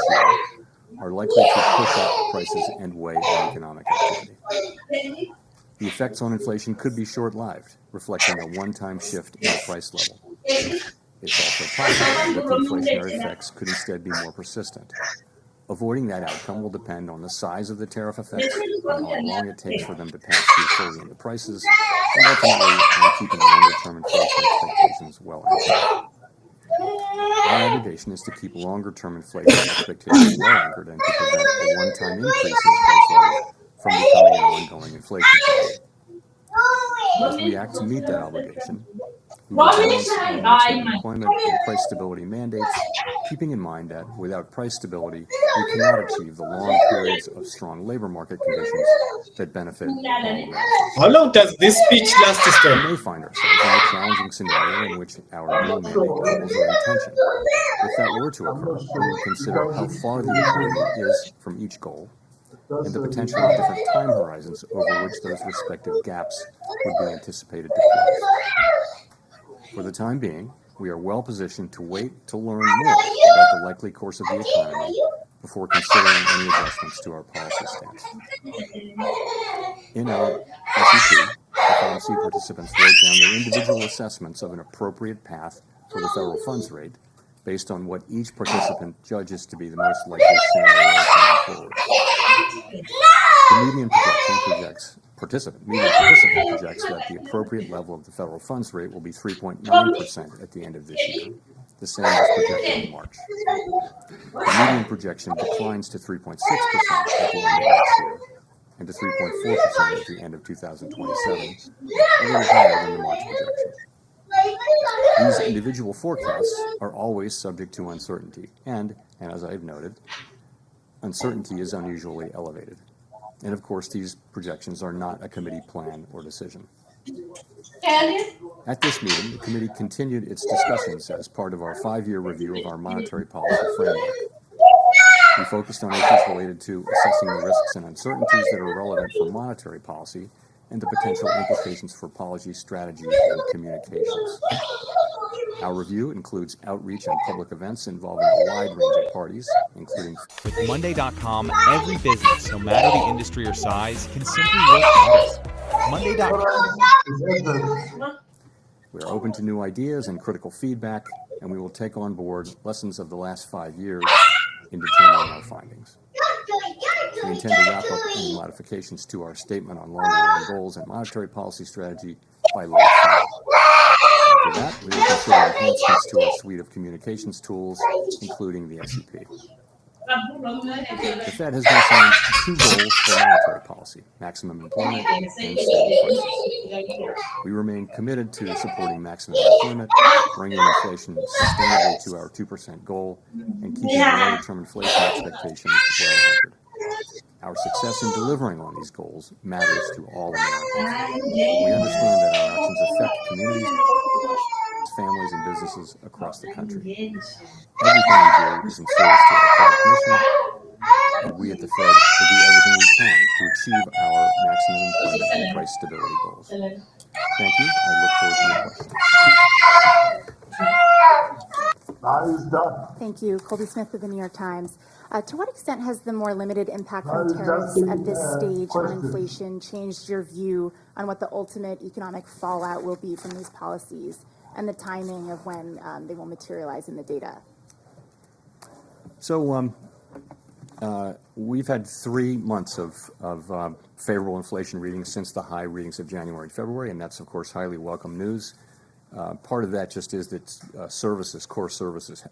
are likely to push up prices and weigh on economic activity. The effects on inflation could be short-lived, reflecting a one-time shift in the price level. It's also possible that the inflationary effects could instead be more persistent. Avoiding that outcome will depend on the size of the tariff effects, on how long it takes for them to pass through fully into prices, and ultimately on keeping longer-term inflation expectations well anchored. Our obligation is to keep longer-term inflation expectations well anchored and to prevent a one-time increase in the price level from becoming an ongoing inflation problem. As we act to meet that obligation, we will balance our maximum employment and price stability mandates, keeping in mind that without price stability, we cannot achieve the long periods of strong labor market conditions that benefit all Americans. How long does this speech last, We may find ourselves in a challenging scenario in which our dual mandate goals are in tension. If that were to occur, we would consider how far the economy is from each goal and the potential of different time horizons over which those respective gaps would be anticipated to close. For the time being, we are well positioned to wait to learn more about the likely course of the economy before considering any adjustments to our policy stance. In our SEP, FOMC participants wrote down their individual assessments of an appropriate path for the federal funds rate based on what each participant judges to be the most likely scenario going forward. The median participant projects that the appropriate level of the federal funds rate will be 3.9% at the end of this year, the same as projected in March. The median projection declines to 3.6% at the end of next year and to 3.4% at the end of 2027, a little higher than the March projection. These individual forecasts are always subject to uncertainty, and as I've noted, uncertainty is unusually elevated. And of course, these projections are not a committee plan or decision. At this meeting, the committee continued its discussions as part of our 5-year review of our monetary policy framework. We focused on issues related to assessing the risks and uncertainties that are relevant for monetary policy and the potential implications for policy strategy and communications. Our review includes outreach and public events involving a wide range of parties, including... With Monday.com, every business, no matter the industry or size, can simply work better. Monday.com. We are open to new ideas and critical feedback, and we will take on board lessons of the last 5 years in determining our findings. We intend to wrap up any modifications to our statement on longer-run goals and monetary policy strategy by late summer. After that, we will consider enhancements to our suite of communications tools, including the SEP. The Fed has been assigned 2 goals for monetary policy: maximum employment and stable prices. We remain committed to supporting maximum employment, bringing inflation sustainably to our 2% goal, and keeping longer-term inflation expectations well anchored. Our success in delivering on these goals matters to all Americans. We understand that our actions affect communities, families, and businesses across the country. Everything we do is in service to our public mission, and we at the Fed will do everything we can to achieve our maximum employment and price stability goals. Thank you. I look forward to your questions. Thank you. Colby Smith of the New York Times. To what extent has the more limited impact from tariffs at this stage on inflation changed your view on what the ultimate economic fallout will be from these policies and the timing of when they will materialize in the data? So we've had 3 months of favorable inflation readings since the high readings of January and February, and that's, of course, highly welcome news. Part of that just is that services, core services,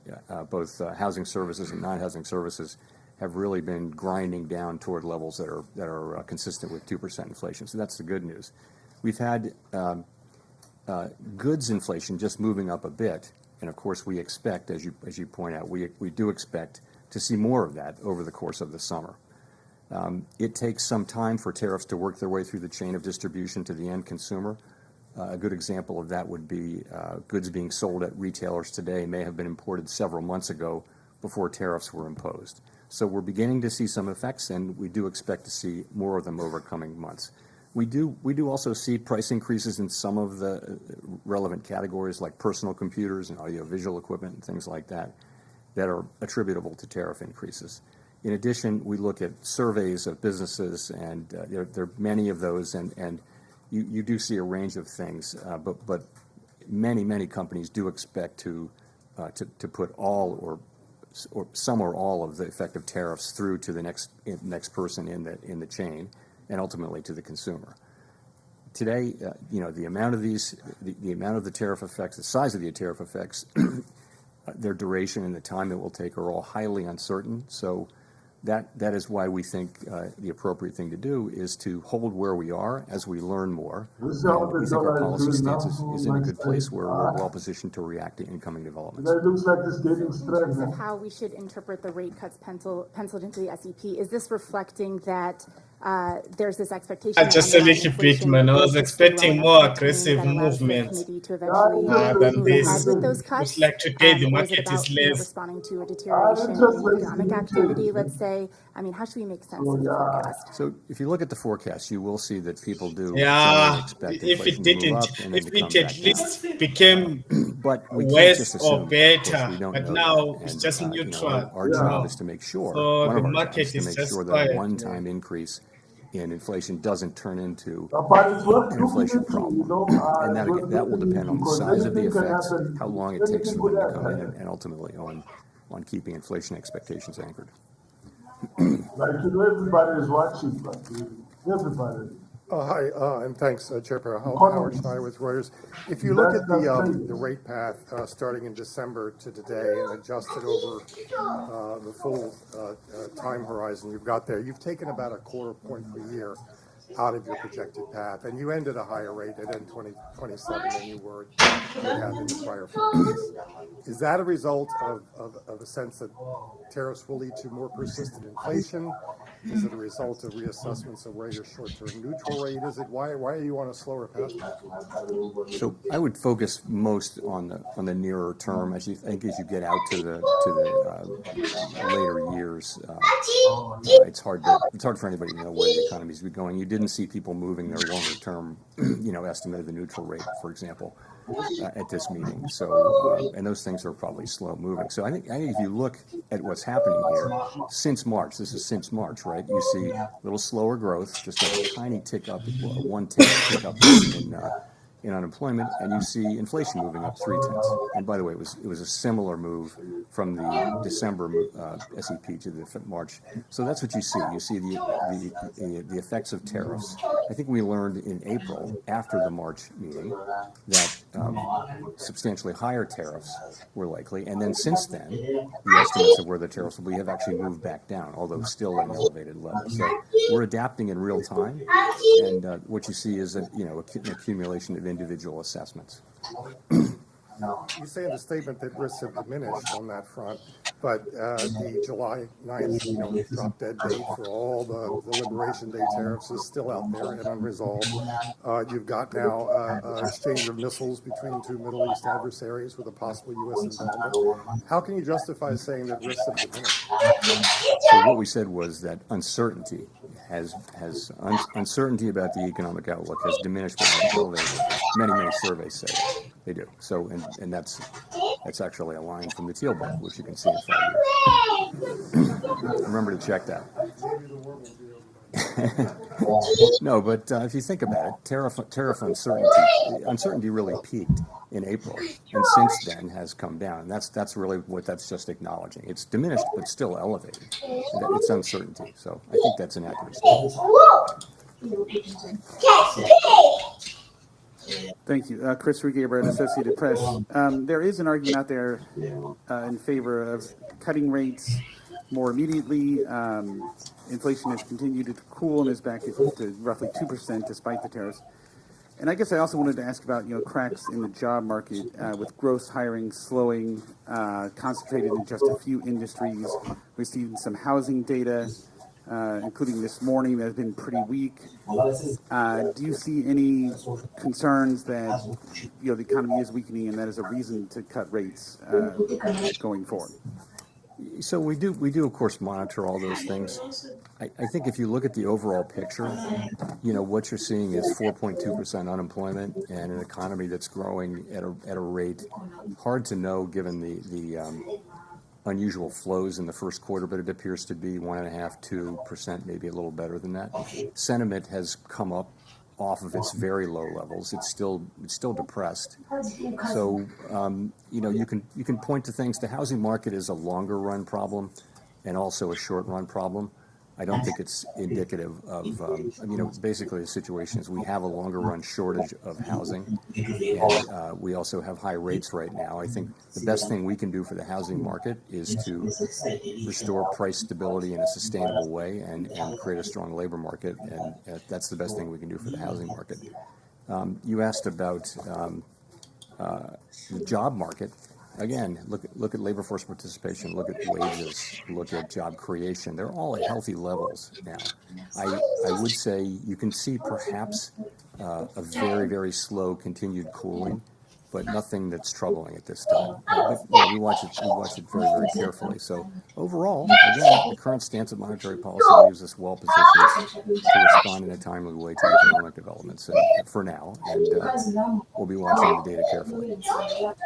both housing services and non-housing services, have really been grinding down toward levels that are consistent with 2% inflation. So that's the good news. We've had goods inflation just moving up a bit, and of course we expect, as you point out, we do expect to see more of that over the course of the summer. It takes some time for tariffs to work their way through the chain of distribution to the end consumer. A good example of that would be goods being sold at retailers today may have been imported several months ago before tariffs were imposed. So we're beginning to see some effects, and we do expect to see more of them over coming months. We do also see price increases in some of the relevant categories like personal computers and audiovisual equipment and things like that that are attributable to tariff increases. In addition, we look at surveys of businesses, and there are many of those, and you do see a range of things, but many companies do expect to put all or some or all of the effective tariffs through to the next person in the chain, and ultimately to the consumer. Today, the amount of the amount of the tariff effects, the size of the tariff effects, their duration and the time it will take are all highly uncertain. So that is why we think the appropriate thing to do is to hold where we are as we learn more. And we think our policy stance is in a good place where we're well positioned to react to incoming developments. It looks like it's getting In terms strength. of how we should interpret the rate cuts penciled into the SEP, is this reflecting that there's this expectation that Just a underlying little bit, inflation man. I will was just stay low expecting enough more in the chain aggressive that allows the movement committee to eventually than move this. ahead with those Looks cuts, like today the or is it market about is less. responding to a deterioration in economic activity, let's say? I mean, how should we make sense of the forecast? So if you look at the forecast, you will see that people do generally Yeah, expect if it inflation to move didn't, up and then if to come it at back down. least became But we can't worse just or assume. Of course, better, we don't but know now that. it's And just neutral. our job is to make sure, So one the of our jobs market is to is make just sure that quiet. a one-time increase in inflation doesn't turn into But it's worth an looking inflation into, problem. And it's worth that will looking depend into, on the because size of the anything can effects, happen. how long it takes Anything for them could to come in, happen. and ultimately on keeping inflation expectations anchored. Like, everybody is watching, but everybody. Hi, and thanks, Chair Powell. Howard Economy. Schneider with Reuters. If you look at That's the rate path starting in December to today and adjusted over the full time horizon you've got there, you've taken about a quarter point per year out of your projected path, and you end at a higher rate at end 2027 than you had in the prior forecast. Is that a result of a sense that tariffs will lead to more persistent inflation? Is it a result of reassessments of where your short-term neutral rate is? Why are you on a slower path? So I would focus most on the nearer term as you get out to the later years. It's hard for anybody to know where the economy is going. You didn't see people moving their longer term, estimate of the neutral rate, for example, at this meeting. So and those things are probably slow moving. So I think if you look at what's happening here since March, this is since March, right? You see a little slower growth, just a tiny tick up, one tick up in unemployment, and you see inflation moving up 0.3. And by the way, it was a similar move from the December SEP to the March. So that's what you see. You see the effects of tariffs. I think we learned in April after the March meeting that substantially higher tariffs were likely, and then since then, the estimates of where the tariffs will be have actually moved back down, although still at an elevated level. So we're adapting in real time, and what you see is an accumulation of individual assessments. You say in the statement that risks have diminished on that front, but the July 9th, drop dead date for all the Liberation Day tariffs is still out there and unresolved. You've got now an exchange of missiles between two Middle East adversaries with a possible U.S. involvement. How can you justify saying that risks have diminished? So what we said was that uncertainty uncertainty about the economic outlook has diminished but not elevated. Many surveys say they do. So and that's actually a line from the Teal Book, which you can see in 5 years. Remember to check that. No, but if you think about it, tariff uncertainty really peaked in April, and since then has come down. And that's really what that's just acknowledging. It's diminished, but still elevated. It's uncertainty. So I think that's an accurate statement. Thank you. Chris Rugaber at Associated Press. There is an argument out there in favor of cutting rates more immediately. Inflation has continued to cool and is back to roughly 2% despite the tariffs. And I guess I also wanted to ask about cracks in the job market with gross hiring slowing, concentrated in just a few industries. We've seen some housing data, including this morning, that has been pretty weak. Do you see any concerns that the economy is weakening and that is a reason to cut rates going forward? So we do of course monitor all those things. I think if you look at the overall picture, what you're seeing is 4.2% unemployment and an economy that's growing at a rate hard to know given the unusual flows in the first quarter, but it appears to be 1.5–2%, maybe a little better than that. Sentiment has come up off of its very low levels. It's still depressed. So you can point to things. The housing market is a longer run problem and also a short run problem. I don't think it's indicative of, basically the situation is we have a longer run shortage of housing, and we also have high rates right now. I think the best thing we can do for the housing market is to restore price stability in a sustainable way and create a strong labor market, and that's the best thing we can do for the housing market. You asked about the job market. Again, look at labor force participation, look at wages, look at job creation. They're all at healthy levels now. I would say you can see perhaps a very, very slow continued cooling, but nothing that's troubling at this time. But we watch it very, very carefully. So overall, again, the current stance of monetary policy leaves us well positioned to respond in a timely way to economic developments for now, and we'll be watching the data carefully.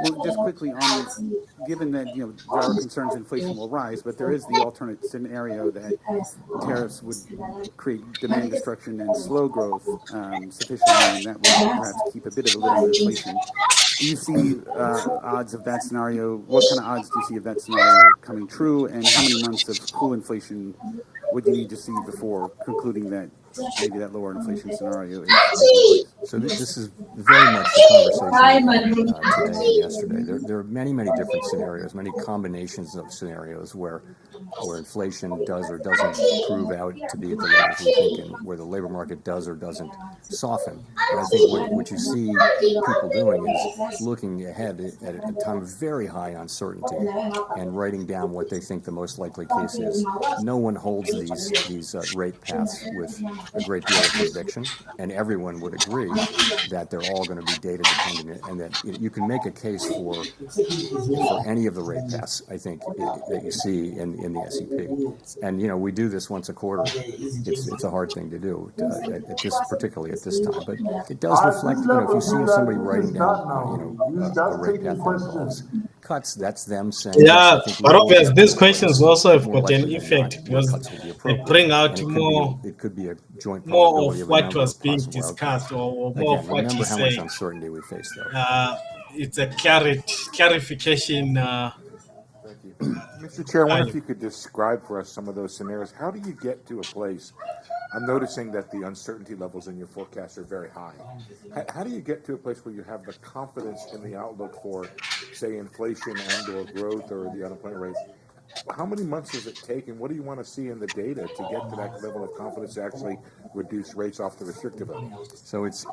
Well, just quickly on, given that there are concerns inflation will rise, but there is the alternate scenario that tariffs would create demand destruction and slow growth sufficiently, and that would perhaps keep a bit of a lid on inflation. Do you see odds of that scenario? What kind of odds do you see of that scenario coming true? And how many months of cool inflation would you need to see before concluding that maybe that lower inflation scenario is taking place? So this is very much the conversation today and yesterday. There are many, many different scenarios, many combinations of scenarios where inflation does or doesn't prove out to be at the levels we think, and where the labor market does or doesn't soften. And I think what you see people doing is looking ahead at a time of very high uncertainty and writing down what they think the most likely case is. No one holds these rate paths with a great deal of conviction, and everyone would agree that they're all going to be data dependent, and that you can make a case for any of the rate paths, I think, that you see in the SEP. And we do this once a quarter. It's a hard thing to do particularly at this time, but it does reflect. If you see somebody writing down a rate path that involves cuts, that's them saying. Yeah, but obviously these questions also have got an effect because they bring out more of what was being discussed, or more of what you how much say. uncertainty we face, though. It's a clarification. Thank you. Mr. Chair, I wonder if you could describe for us some of those scenarios. How do you get to a place? I'm noticing that the uncertainty levels in your forecast are very high. How do you get to a place where you have the confidence in the outlook for, say, inflation and or growth or the unemployment rate? How many months does it take, and what do you want to see in the data to get to that level of confidence to actually reduce rates off the restrictive end? So it's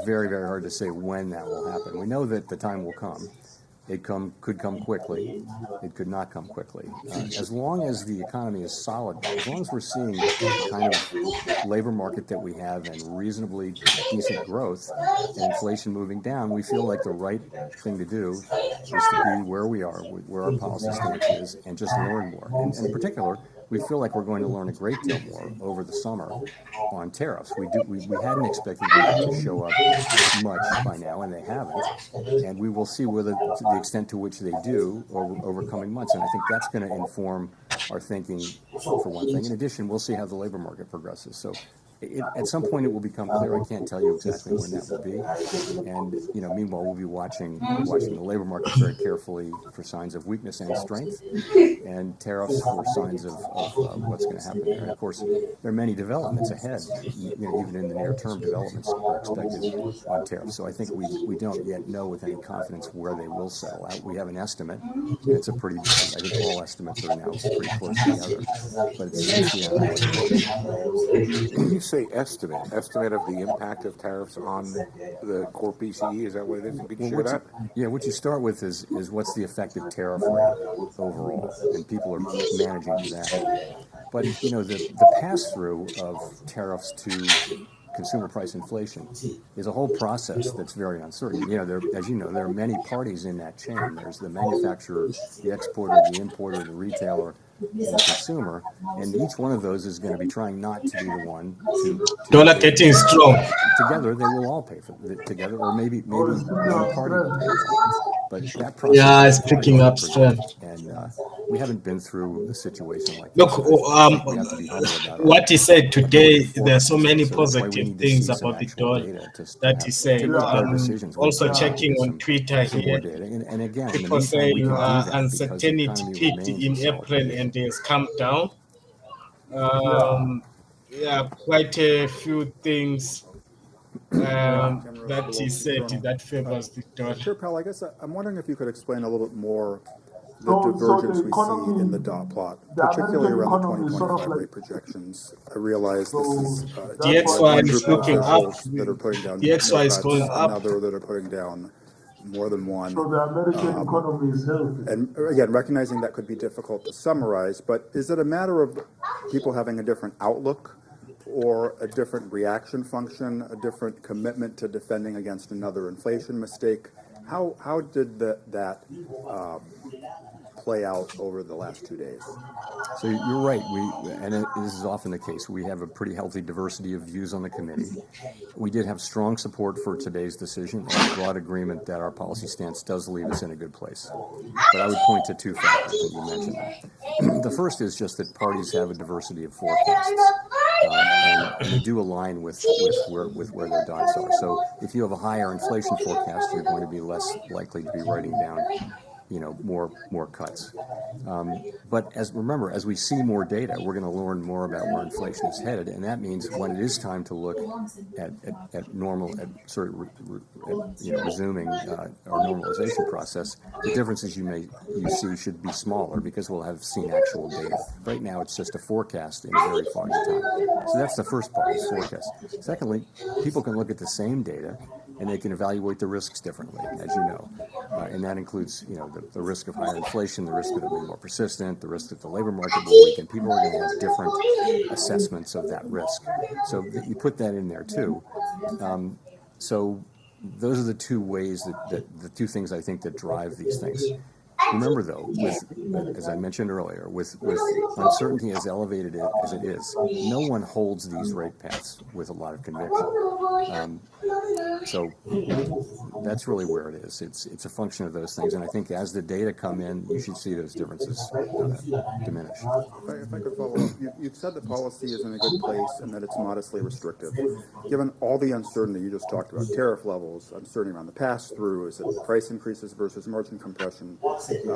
very, very hard to say when that will happen. We know that the time will come. It could come quickly. It could not come quickly. As long as the economy is solid, as long as we're seeing the kind of labor market that we have and reasonably decent growth and inflation moving down, we feel like the right thing to do is to be where we are, where our policy stance is, and just learn more. And in particular, we feel like we're going to learn a great deal more over the summer on tariffs. We hadn't expected them to show up much by now, and they haven't. And we will see whether to the extent to which they do over coming months. And I think that's going to inform our thinking for one thing. In addition, we'll see how the labor market progresses. So at some point it will become clear. I can't tell you exactly when that will be. And meanwhile, we'll be watching the labor market very carefully for signs of weakness and strength, and tariffs for signs of what's going to happen there. And of course, there are many developments ahead. Even in the near term, developments are expected on tariffs. So I think we don't yet know with any confidence where they will settle out. We have an estimate, and it's I think all estimates are now pretty close together, but it's the estimate. When you say estimate of the impact of tariffs on the core PCE, is that what it is? Could you share that? What you start with is what's the effective tariff rate overall, and people are managing to that. But the pass-through of tariffs to consumer price inflation is a whole process that's very uncertain. As you know, there are many parties in that chain. There's the manufacturer, the exporter, the importer, the retailer, and the consumer, and each one of those is going to be trying not to be the one to dollar getting strong. Together, they will all pay for it together, or maybe one party will pay for it. But that process, yeah, it's picking up strength. And we haven't been through a situation like Look, this. We have to be humble about what he said today, there are so many positive things about the dollar that he said. Also checking on Twitter here, and again, people say uncertainty peaked in April and has come down. Quite a few things that he said that favors the dollar. Chair Powell, I guess I'm wondering if you could explain a little bit more the divergence we see in the dot plot, particularly around the 2025 rate projections. I realize this is the XY is looking up. That are putting down the XY is going up. Another that are putting down more than one. So the American economy is healthy. And again, recognizing that could be difficult to summarize, but is it a matter of people having a different outlook, or a different reaction function, a different commitment to defending against another inflation mistake? How did that play out over the last 2 days? So you're right. This is often the case. We have a pretty healthy diversity of views on the committee. We did have strong support for today's decision and broad agreement that our policy stance does leave us in a good place. But I would point to two factors that you mentioned. The first is just that parties have a diversity of forecasts. And they do align with where their dots are. So if you have a higher inflation forecast, you're going to be less likely to be writing down, more cuts. But remember, as we see more data, we're going to learn more about where inflation is headed, and that means when it is time to look at normal, resuming our normalization process, the differences you see should be smaller because we'll have seen actual data. Right now, it's just a forecast in a very foggy time. So that's the first part, is forecast. Secondly, people can look at the same data and they can evaluate the risks differently, as you know. And that includes, the risk of higher inflation, the risk that it'll be more persistent, the risk that the labor market will weaken. People are going to have different assessments of that risk. So you put that in there too. So those are the two ways that the two things I think that drive these things. Remember, though, as I mentioned earlier, with uncertainty as elevated as it is, no one holds these rate paths with a lot of conviction. So that's really where it is. It's a function of those things, and I think as the data come in, you should see those differences diminish. If I could follow up, you've said the policy is in a good place and that it's modestly restrictive. Given all the uncertainty you just talked about, tariff levels, uncertainty around the pass-through, is it price increases versus margin compression,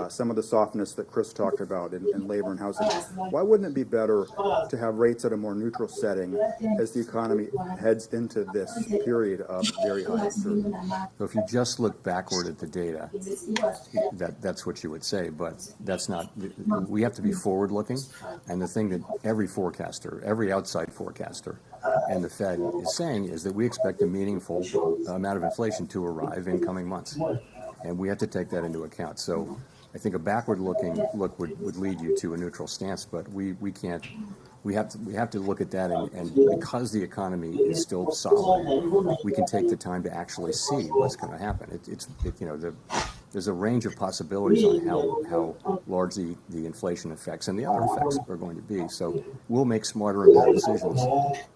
some of the softness that Chris talked about in labor and housing, why wouldn't it be better to have rates at a more neutral setting as the economy heads into this period of very high uncertainty? So if you just look backward at the data, that's what you would say, but that's not. We have to be forward-looking, and the thing that every outside forecaster, and the Fed is saying is that we expect a meaningful amount of inflation to arrive in coming months, and we have to take that into account. So I think a backward-looking look would lead you to a neutral stance, but we can't. We have to look at that, and because the economy is still solid, we can take the time to actually see what's going to happen. There's a range of possibilities on how large the inflation effects and the other effects are going to be. So we'll make smarter and better decisions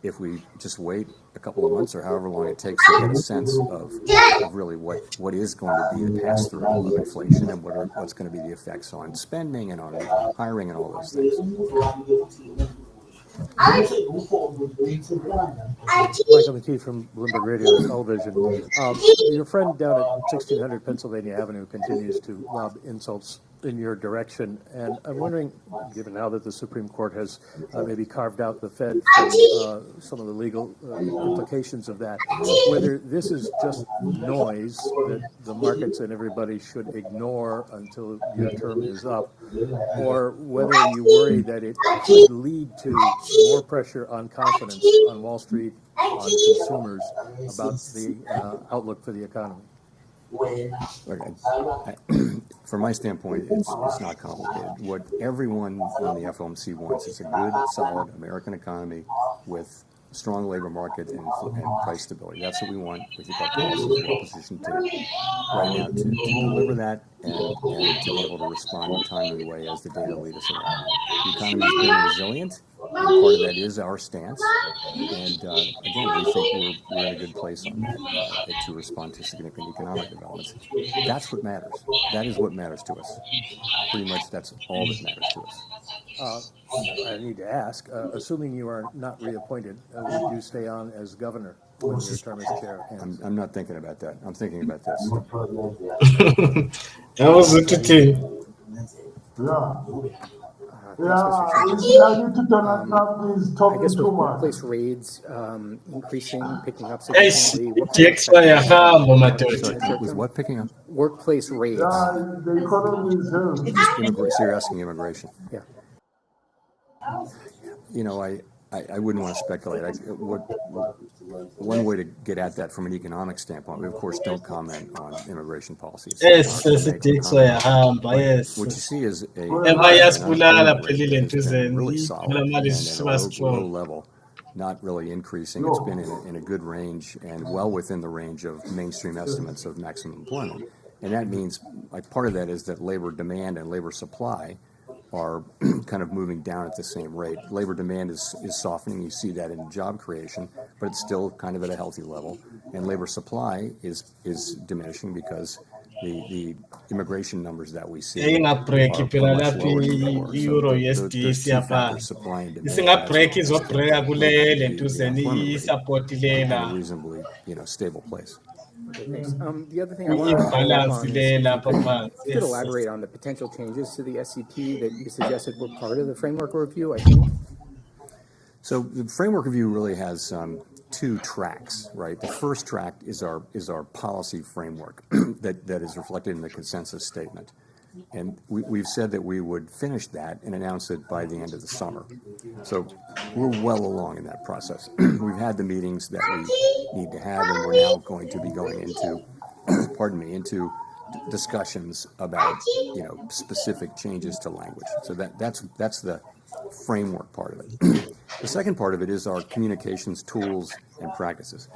if we just wait a couple of months or however long it takes to get a sense of really what is going to be the pass-through of inflation and what's going to be the effects on spending and on hiring and all those things. Michael McKee from Bloomberg Radio and Television. Your friend down at 1600 Pennsylvania Avenue continues to lob insults in your direction, and I'm wondering, given now that the Supreme Court has maybe carved out the Fed from some of the legal implications of that, whether this is just noise that the markets and everybody should ignore until your term is up, or whether you worry that it could lead to more pressure on confidence on Wall Street, on consumers, about the outlook for the economy. Look, from my standpoint, it's not complicated. What everyone on the FOMC wants is a good, solid American economy with strong labor market and price stability. That's what we want. We think our policy is well positioned to right now to deliver that and to be able to respond in a timely way as the data lead us in that. The economy has been resilient, and part of that is our stance. And again, we think we're in a good place on that to respond to significant economic developments. That's what matters. That is what matters to us. Pretty much that's all that matters to us. I need to ask, assuming you are not reappointed, would you stay on as governor when your term as chair ends? I'm not thinking about that. I'm thinking about this. That was it, team. I guess with workplace raids increasing, picking up significantly, what kind of expectations with what picking up? Workplace raids. So you're asking immigration? Yeah. You know, I wouldn't want to speculate. One way to get at that from an economic standpoint, we of course don't comment on immigration policy. Yes, What you see is a really solid and at a low level, not really increasing. It's been in a good range and well within the range of mainstream estimates of maximum employment. And that means, like, part of that is that labor demand and labor supply are kind of moving down at the same rate. Labor demand is softening. You see that in job creation, but it's still kind of at a healthy level. And labor supply is diminishing because the immigration numbers that we see are much lower than before. So those two factors, supply and demand, in a reasonably stable place. Okay, thanks. The other thing I wanted to follow up on is if you could elaborate on the potential changes to the SCP that you suggested were part of the framework review, I think. So the framework review really has two tracks, right? The first track is our policy framework that is reflected in the consensus statement. And we've said that we would finish that and announce it by the end of the summer. So we're well along in that process. We've had the meetings that we need to have, and we're now going to be going into, into discussions about, specific changes to language. So that's the framework part of it. The second part of it is our communications tools and practices.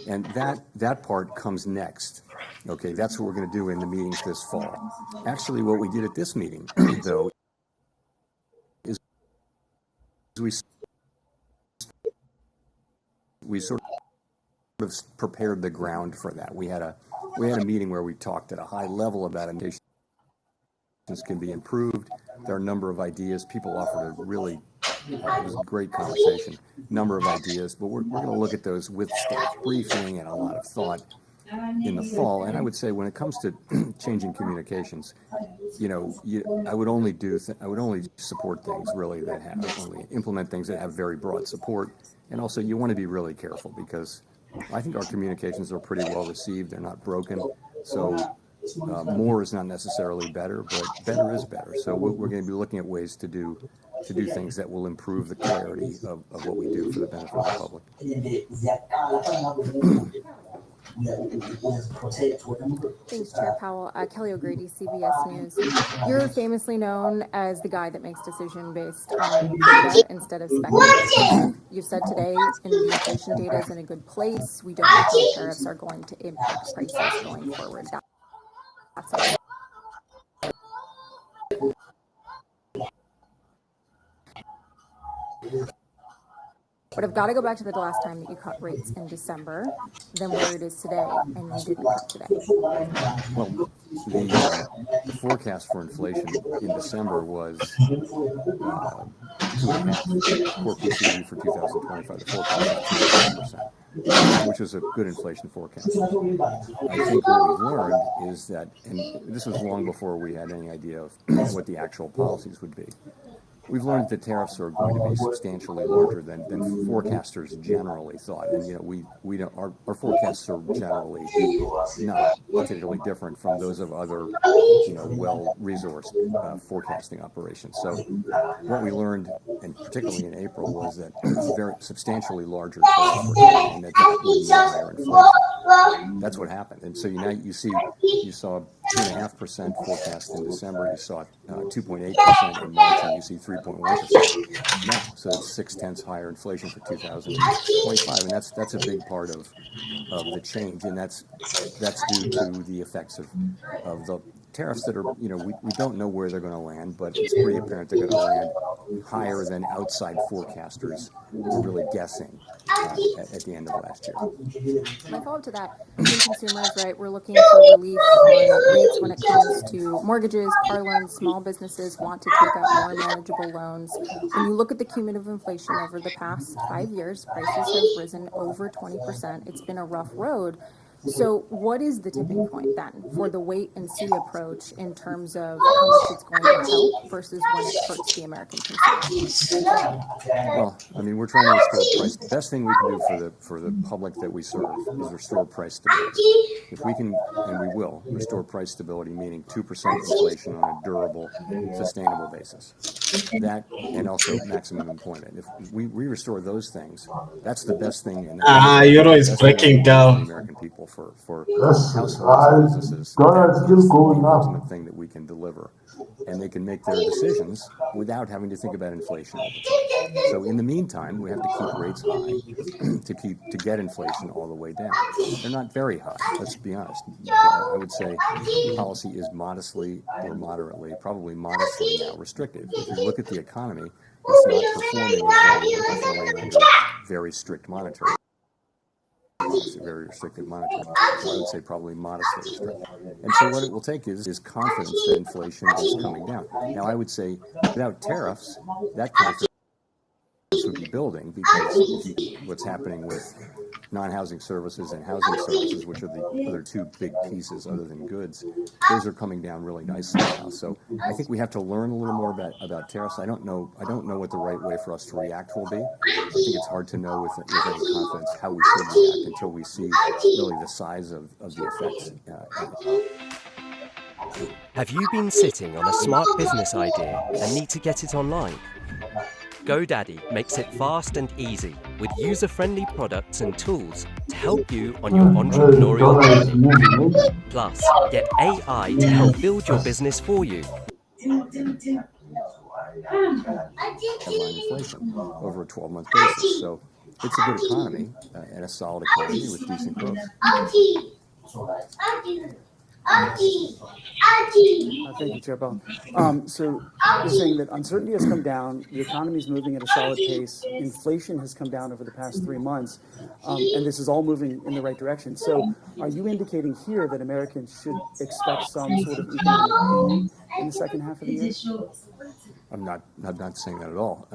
And that part comes next. Okay, that's what we're going to do in the meetings this fall. Actually, what we did at this meeting, though, is we sort of prepared the ground for that. We had a meeting where we talked at a high level about invitations can be improved. There are a number of ideas. People offered a really it was a great conversation, number of ideas, but we're going to look at those with staff briefing and a lot of thought in the fall. And I would say when it comes to changing communications, I would only support things really that only implement things that have very broad support. And also you want to be really careful because I think our communications are pretty well received. They're not broken. So more is not necessarily better, but better is better. So we're going to be looking at ways to do things that will improve the clarity of what we do for the benefit of the public. Thanks, Chair Powell. Kelly O'Grady, CBS News. You're famously known as the guy that makes decision based on data instead of speculation. You said today the inflation data is in a good place. We don't know how tariffs are going to impact prices going forward. That's all. But I've got to go back to the last time that you cut rates in December, then where it is today, and you didn't cut today. Well, The forecast for inflation in December was 2.5%. Core PCE for 2025, the forecast is 2.5%, which is a good inflation forecast. I think what we've learned is that, and this was long before we had any idea of what the actual policies would be. We've learned that tariffs are going to be substantially larger than forecasters generally thought, and we don't, our forecasts are generally not particularly different from those of other well-resourced forecasting operations. So what we learned, and particularly in April, was that very substantially larger tariffs were coming, and that would mean higher inflation. That's what happened, and so now you saw 2.5% forecast in December, you saw 2.8% in March, and you see 3.1% now. So it's 0.6 higher inflation for 2025, and that's a big part of the change, and that's due to the effects of the tariffs that are, we don't know where they're going to land, but it's pretty apparent they're going to land higher than outside forecasters were really guessing at the end of last year. My follow-up to that, consumers, right, we're looking for relief on rates when it comes to mortgages, car loans, small businesses want to take out more manageable loans. When you look at the cumulative inflation over the past 5 years, prices have risen over 20%. It's been a rough road. So what is the tipping point then for the wait and see approach in terms of how much it's going to help versus when it hurts the American consumer? Well, I mean, we're trying to restore price. The best thing we can do for the public that we serve is restore price stability. If we can, and we will, restore price stability, meaning 2% inflation on a durable, sustainable basis. That, and also maximum employment. If we restore those things, that's the best thing. Euro is breaking down. For the American people, for households and businesses, that's the ultimate thing that we can deliver. And they can make their decisions without having to think about inflation all the time. So in the meantime, we have to keep rates high to get inflation all the way down. They're not very high, let's be honest. I would say policy is modestly or moderately, probably modestly now restrictive. If you look at the economy, it's not performing as though we're performing under very strict monetary policy, very restrictive monetary policy. So I would say probably modestly restrictive. And so what it will take is confidence that inflation is coming down. Now, I would say without tariffs, that confidence would be building, because what's happening with non-housing services and housing services, which are the other two big pieces other than goods, those are coming down really nicely now. So I think we have to learn a little more about tariffs. I don't know what the right way for us to react will be. I think it's hard to know with any confidence how we should react until we see really the size of the effects. Have you been sitting on a smart business idea and need to get it online? GoDaddy makes it fast and easy with user-friendly products and tools to help you on your entrepreneurial journey. Plus, get AI to help build your business for you. Headline inflation over a 12-month basis. So it's a good economy and a solid economy with decent growth. Thank you, Chair Powell. So you're saying that uncertainty has come down, the economy is moving at a solid pace, inflation has come down over the past 3 months, and this is all moving in the right direction. So are you indicating here that Americans should expect some sort of economic pain in the second half of the year? I'm not saying that at all.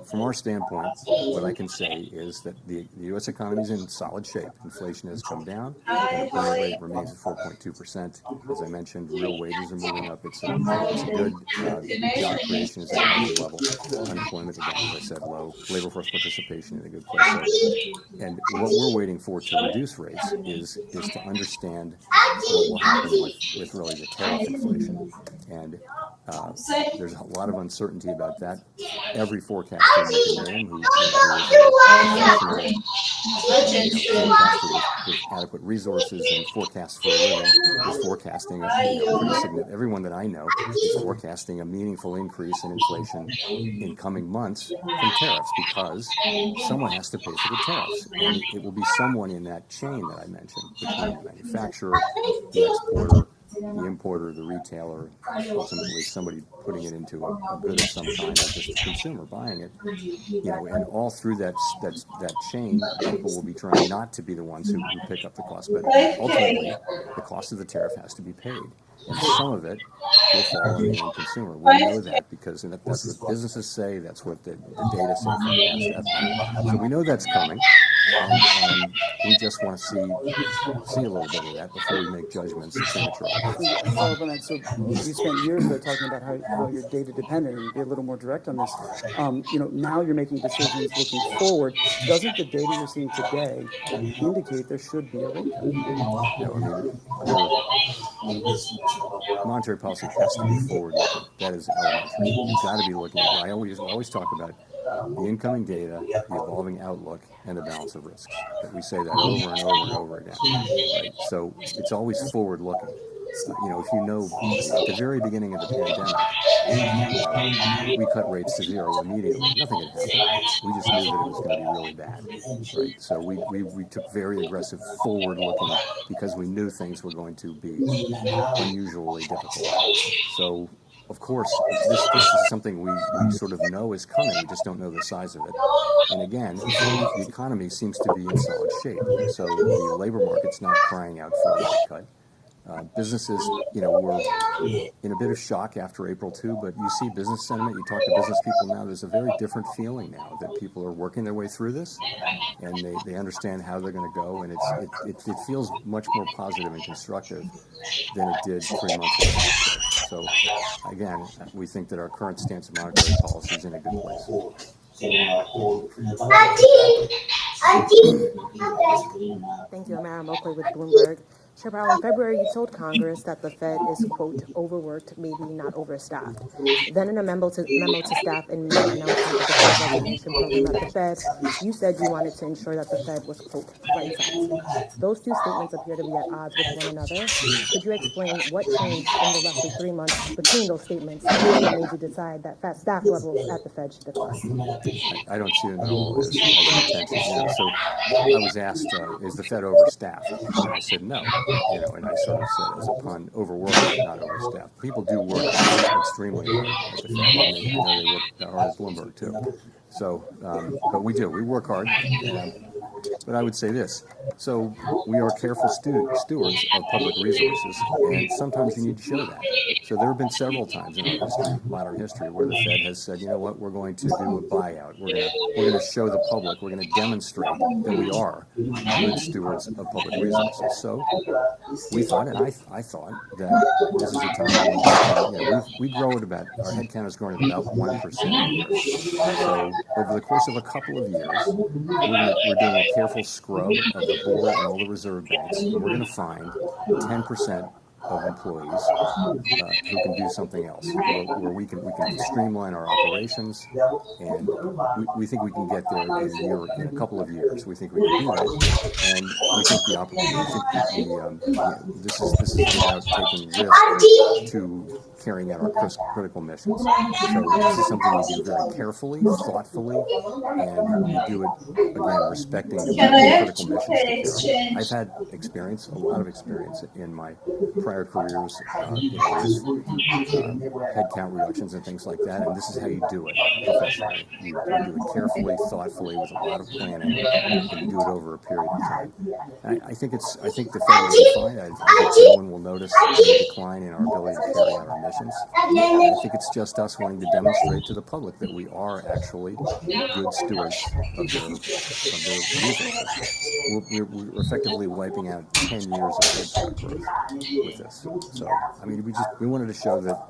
From our standpoint, what I can say is that the U.S. economy is in solid shape. Inflation has come down. Unemployment rate remains at 4.2%. As I mentioned, real wages are moving up. It's a good job creation is at a healthy level. Unemployment, again, as I said, low. Labor force participation in a good place. So, and what we're waiting for to reduce rates is to understand what will happen with really the tariff inflation. And there's a lot of uncertainty about that. Every forecaster you can name who is a professional forecaster with adequate resources and forecasts for a living is forecasting a pretty significant. Everyone that I know is forecasting a meaningful increase in inflation in coming months from tariffs, because someone has to pay for the tariffs, and it will be someone in that chain that I mentioned, between the manufacturer, the exporter, the importer, the retailer, ultimately somebody putting it into a good of some kind, or just the consumer buying it. And all through that chain, people will be trying not to be the ones who pick up the cost, but ultimately, the cost of the tariff has to be paid, and some of it will fall on the end consumer. We know that because that's what businesses say. That's what the data say from past estimates. So we know that's coming, and we just want to see a little bit of that before we make judgments prematurely. A follow-up on that. So you spent years ago talking about how you're data dependent, and be a little more direct on this. Now you're making decisions looking forward. Doesn't the data you're seeing today indicate there should be a rate cut? Monetary policy has to be forward-looking. That is elementary. You've got to be looking at. I always talk about the incoming data, the evolving outlook, and the balance of risks. We say that over and over and over again, right? So it's always forward-looking. If you know, at the very beginning of the pandemic, we cut rates to zero immediately. Nothing had happened. We just knew that it was going to be really bad, right? So we took very aggressive forward-looking because we knew things were going to be unusually difficult. So, of course, this is something we sort of know is coming. We just don't know the size of it. And again, the economy seems to be in solid shape. So the labor market's not crying out for a rate cut. Businesses, were in a bit of shock after April 2, but you see business sentiment, you talk to business people now, there's a very different feeling now that people are working their way through this, and they understand how they're going to go, and it feels much more positive and constructive than it did 3 months ago. So, again, we think that our current stance of monetary policy is in a good place. Thank you. I'm Mara Moakley with Bloomberg. Chair Powell, in February, you told Congress that the Fed is, quote, overworked, maybe not overstaffed. Then in a memo to staff in May announcing the debt resignation program at the Fed, you said you wanted to ensure that the Fed was, quote, right-sized. Those two statements appear to be at odds with one another. Could you explain what changed in the roughly 3 months between those statements that made you decide that staff levels at the Fed should decline? I don't see it at all as intention. So I was asked, is the Fed overstaffed? And I said no. And I sort of said as a pun, overworked, not overstaffed. People do work extremely hard at the Fed. I know they work hard at Bloomberg too. So, but we do. We work hard. But I would say this. So we are careful stewards of public resources, and sometimes you need to show that. So there have been several times in our history, modern history, where the Fed has said, you know what, we're going to do a buyout. We're going to show the public, we're going to demonstrate that we are good stewards of public resources. So we thought, and I thought, that this is a time when we grow at about, our headcount is growing at about 1% a year. So over the course of a couple of years, we're doing a careful scrub of the board and all the reserve banks, and we're going to find 10% of employees who can do something else, where we can streamline our operations, and we think we can get there in a couple of years. We think we can do that, and we think this is without taking risk to carrying out our critical missions. So this is something we do very carefully, thoughtfully, and we do it, again, respecting the critical missions to carry. I've had experience, a lot of experience in my prior careers, with headcount reductions and things like that, and this is how you do it professionally. You do it carefully, thoughtfully, with a lot of planning, and you do it over a period of time. I think the Fed will be fine. I think no one will notice any decline in our ability to carry out our missions. And I think it's just us wanting to demonstrate to the public that we are actually good stewards of their resources. We're effectively wiping out 10 years of headcount growth with this. So, I mean, we wanted to show that,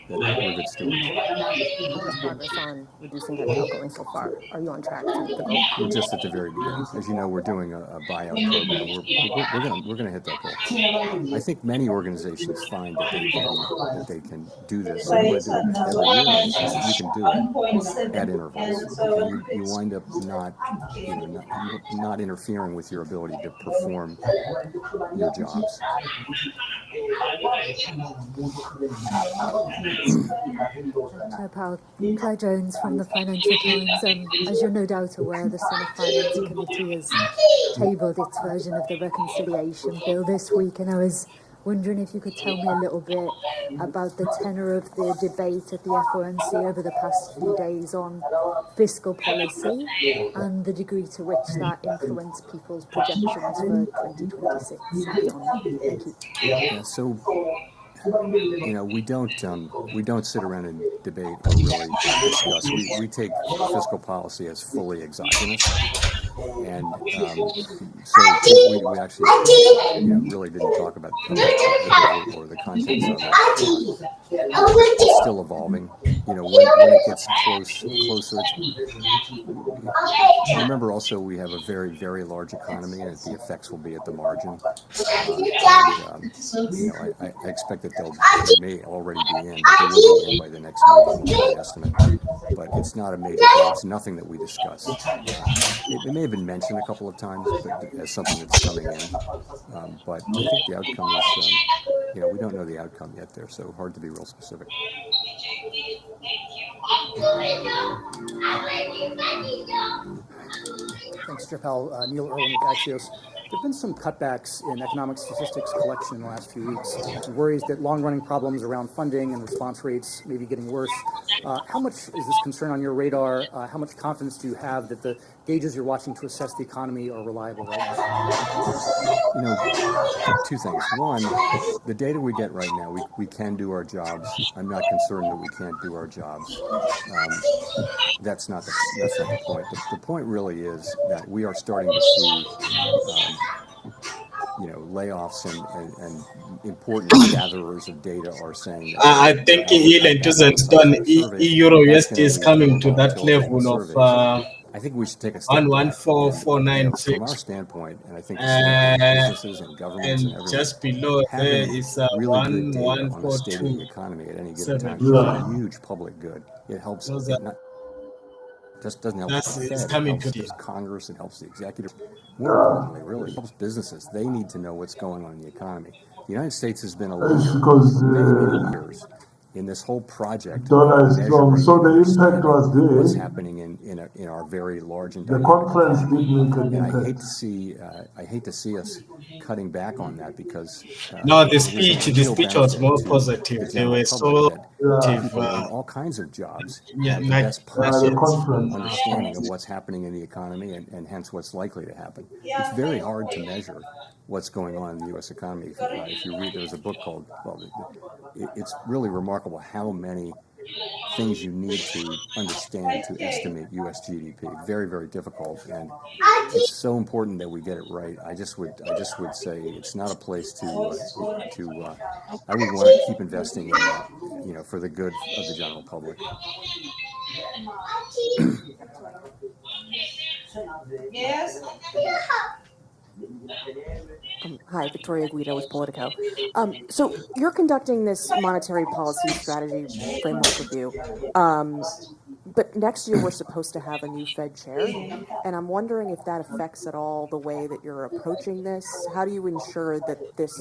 that we're good stewards. How is progress on reducing headcount going so far? Are you on track to meet the goal? We're just at the very beginning. As you know, we're doing a buyout program. We're going to hit that goal. I think many organizations find that they can do this. They want to do it every year, and you can do it at intervals. And you wind up not interfering with your ability to perform your jobs. Chair Powell, Claire Jones from the Financial Times. As you're no doubt aware, the Senate Finance Committee has tabled its version of the reconciliation bill this week, and I was wondering if you could tell me a little bit about the tenor of the debate at the FOMC over the past few days on fiscal policy and the degree to which that influenced people's projections for 2026 and beyond. Thank you. Yeah, so we don't sit around and debate or really discuss. We take fiscal policy as fully exogenous, and so we actually really didn't talk about the bill or the contents of it. It's still evolving. When it gets closer. Remember also we have a very, very large economy, and the effects will be at the margin. I expect that they may already be in, but they will be in by the next meeting, my estimate. But it's not a major thing. It's nothing that we discuss. It may have been mentioned a couple of times, but as something that's coming in. But I think the outcome is, we don't know the outcome yet there, so hard to be real specific. Thanks, Chair Powell. Neil Irwin with Axios. There have been some cutbacks in economic statistics collection in the last few weeks, and worries that long-running problems around funding and response rates may be getting worse. How much is this concern on your radar? How much confidence do you have that the gauges you're watching to assess the economy are reliable right now? Two things. One, the data we get right now, we can do our jobs. I'm not concerned that we can't do our jobs. That's not the point. The point really is that we are starting to see layoffs and important gatherers of data are saying that I think Elon Tuzenstone, Euro USD is coming to that level of I think we should take a step back. 114,496. From our standpoint, and I think the standpoint of businesses and governments and everyone, just below there is really good data on the state of the economy at any given time is a huge public good. It helps. Just doesn't help the Fed. It helps the Congress. It helps the executive. More importantly, really, it helps businesses. They need to know what's going on in the economy. The United States has been a leader for many years in this whole project. Dollar is strong, so the impact was there. What's happening in our very large and the conference did make an impact. I hate to see us cutting back on that because the speech was more positive. They were so people in all kinds of jobs have the best possible understanding of what's happening in the economy and hence what's likely to happen. It's very hard to measure what's going on in the U.S. economy. If you read, there's a book called, it's really remarkable how many things you need to understand to estimate U.S. GDP. Very, very difficult, and it's so important that we get it right. I just would say it's not a place to. I would want to keep investing in that, for the good of the general public. Yes. Hi, Victoria Guida with Politico. So you're conducting this monetary policy strategy framework review, but next year we're supposed to have a new Fed chair, and I'm wondering if that affects at all the way that you're approaching this. How do you ensure that this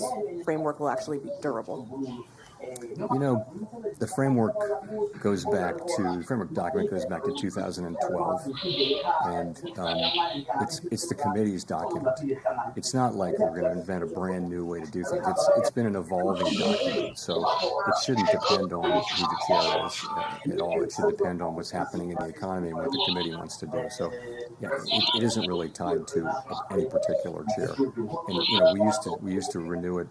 framework will actually be durable? The framework document goes back to 2012, and it's the committee's document. It's not like we're going to invent a brand new way to do things. It's been an evolving document, so it shouldn't depend on who the chair is at all. It should depend on what's happening in the economy and what the committee wants to do. So, yeah, it isn't really tied to any particular chair. And we used to renew it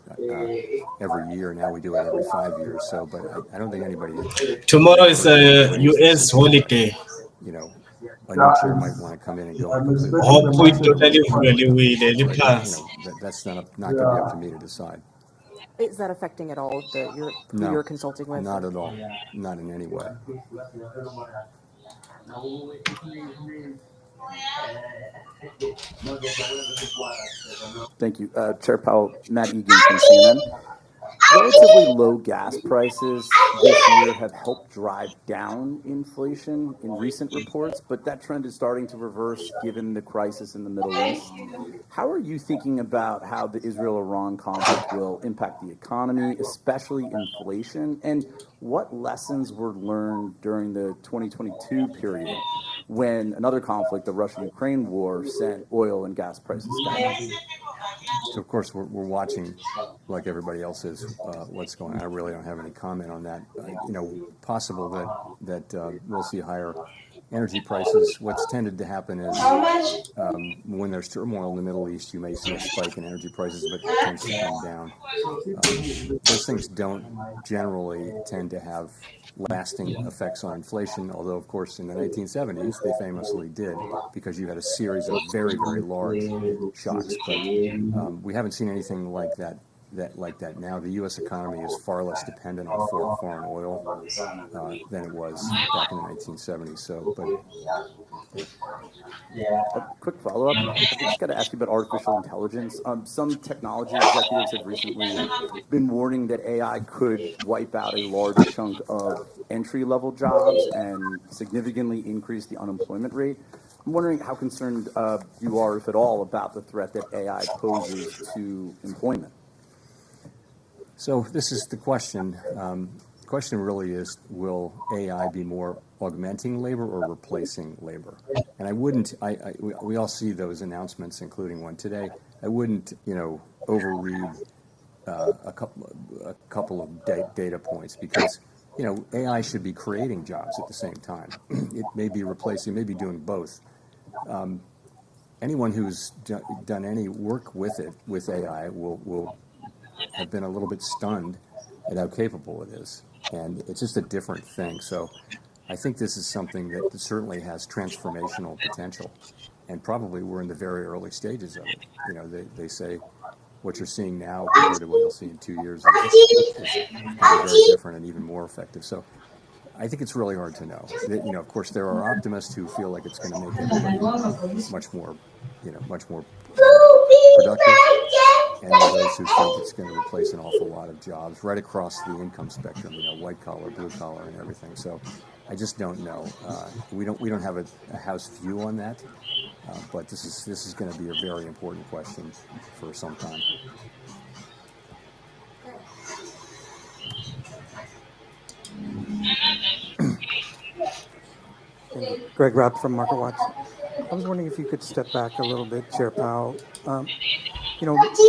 every year. Now we do it every 5 years. So, but I don't think anybody. Tomorrow is a U.S. holiday. A new chair might want to come in and go. That's not going to be up to me to decide. Is that affecting at all who you're consulting with? Not at all. Not in any way. Thank you. Chair Powell, Matt Egan from CNN. Relatively low gas prices this year have helped drive down inflation in recent reports, but that trend is starting to reverse given the crisis in the Middle East. How are you thinking about how the Israel-Iran conflict will impact the economy, especially inflation? And what lessons were learned during the 2022 period when another conflict, the Russia-Ukraine war, sent oil and gas prices down? So of course we're watching, like everybody else is, what's going on. I really don't have any comment on that. Possible that we'll see higher energy prices. What's tended to happen is when there's turmoil in the Middle East, you may see a spike in energy prices, but it tends to come down. Those things don't generally tend to have lasting effects on inflation, although, of course, in the 1970s, they famously did, because you had a series of very, very large shocks. But we haven't seen anything like that now. The U.S. economy is far less dependent on foreign oil than it was back in the 1970s. So, but A quick follow-up. I just got to ask you about artificial intelligence. Some technology executives have recently been warning that AI could wipe out a large chunk of entry-level jobs and significantly increase the unemployment rate. I'm wondering how concerned you are, if at all, about the threat that AI poses to employment. So this is the question. The question really is, will AI be more augmenting labor or replacing labor? And I wouldn't, we all see those announcements, including one today. I wouldn't, overread a couple of data points, because, AI should be creating jobs at the same time. It may be replacing, maybe doing both. Anyone who's done any work with it, with AI, will have been a little bit stunned at how capable it is. And it's just a different thing. So I think this is something that certainly has transformational potential. And probably we're in the very early stages of it. They say what you're seeing now compared to what you'll see in 2 years is going to be very different and even more effective. So I think it's really hard to know. Of course, there are optimists who feel like it's going to make everybody much more productive. And there are those who think it's going to replace an awful lot of jobs right across the income spectrum, white collar, blue collar, and everything. So I just don't know. We don't have a house view on that, but this is going to be a very important question for some time. Thank you. Greg Rapp from MarketWatch. I was wondering if you could step back a little bit, Chair Powell.